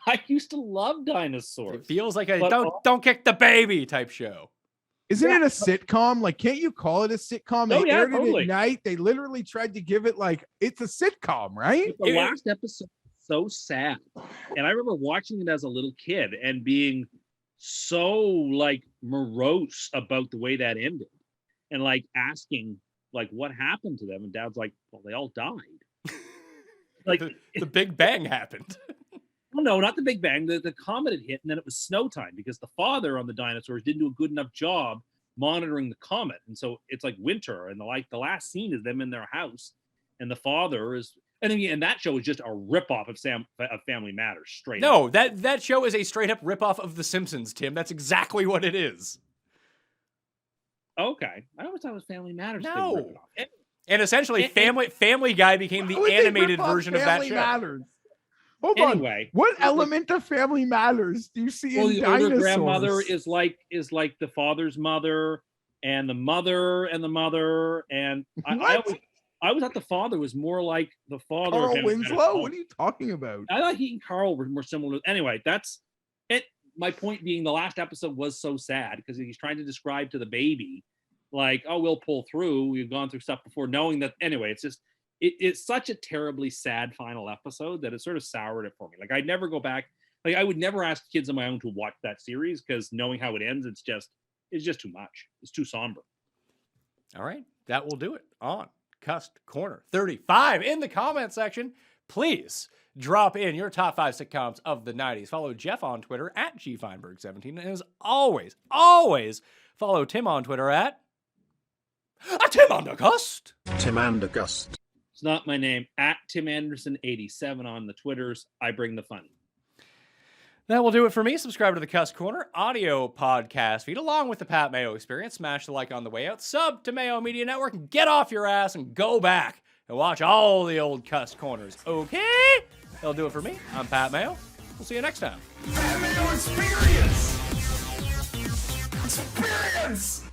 I used to love dinosaurs. It feels like a don't kick the baby type show. Isn't it a sitcom? Like, can't you call it a sitcom? They aired it at night. They literally tried to give it like it's a sitcom, right? The last episode was so sad. And I remember watching it as a little kid and being so like morose about the way that ended. And like asking like what happened to them. And Dad's like, well, they all died. Like the Big Bang happened. Well, no, not the Big Bang. The comet had hit, and then it was snow time because the father on the dinosaurs didn't do a good enough job monitoring the comet, and so it's like winter. And the last scene is them in their house, and the father is, and that show is just a ripoff of Family Matters, straight. No, up. that show is a straight up ripoff of The Simpsons, Tim. That's exactly what it is. Okay, I always thought it was Family Matters. No, and essentially, Family Guy became the animated version of that show. Matters? Hold on. What element of Family Matters do you see in the dinosaurs? older grandmother is like the father's mother, and the mother and the mother, and I always thought the father was more like the father. Carl Winslow? What are you talking about? I thought he and Carl were more similar. Anyway, that's it. My point being, the last episode was so sad because he's trying to describe to the baby, like, "Oh, we'll pull through. We've gone through stuff before," knowing that. Anyway, it's just. It's such a terribly sad final episode that it sort of soured it for me. Like I'd never go back. Like I would never ask kids on my own to watch that series because knowing how it ends, it's just too much. It's too somber. All right, that will do it on CUST Corner 35 in the comment section. Please drop in your top 5 sitcoms of the 90s. Follow Geoff on Twitter at GFienberg17, and as always, follow Tim on Twitter at Tim Andercust. Tim Andercust. It's not my name. At Tim Anderson 87 on the Twitters. I bring the fun. That will do it for me. Subscribe to the CUST Corner audio podcast feed along with the Pat Mayo Experience. Smash the like on the way out. Sub to Mayo Media Network and get off your ass and go back and watch all the old CUST Corners. Okay? That'll do it for me. I'm Pat Mayo. We'll see you next time. Pat Mayo Experience! Experience!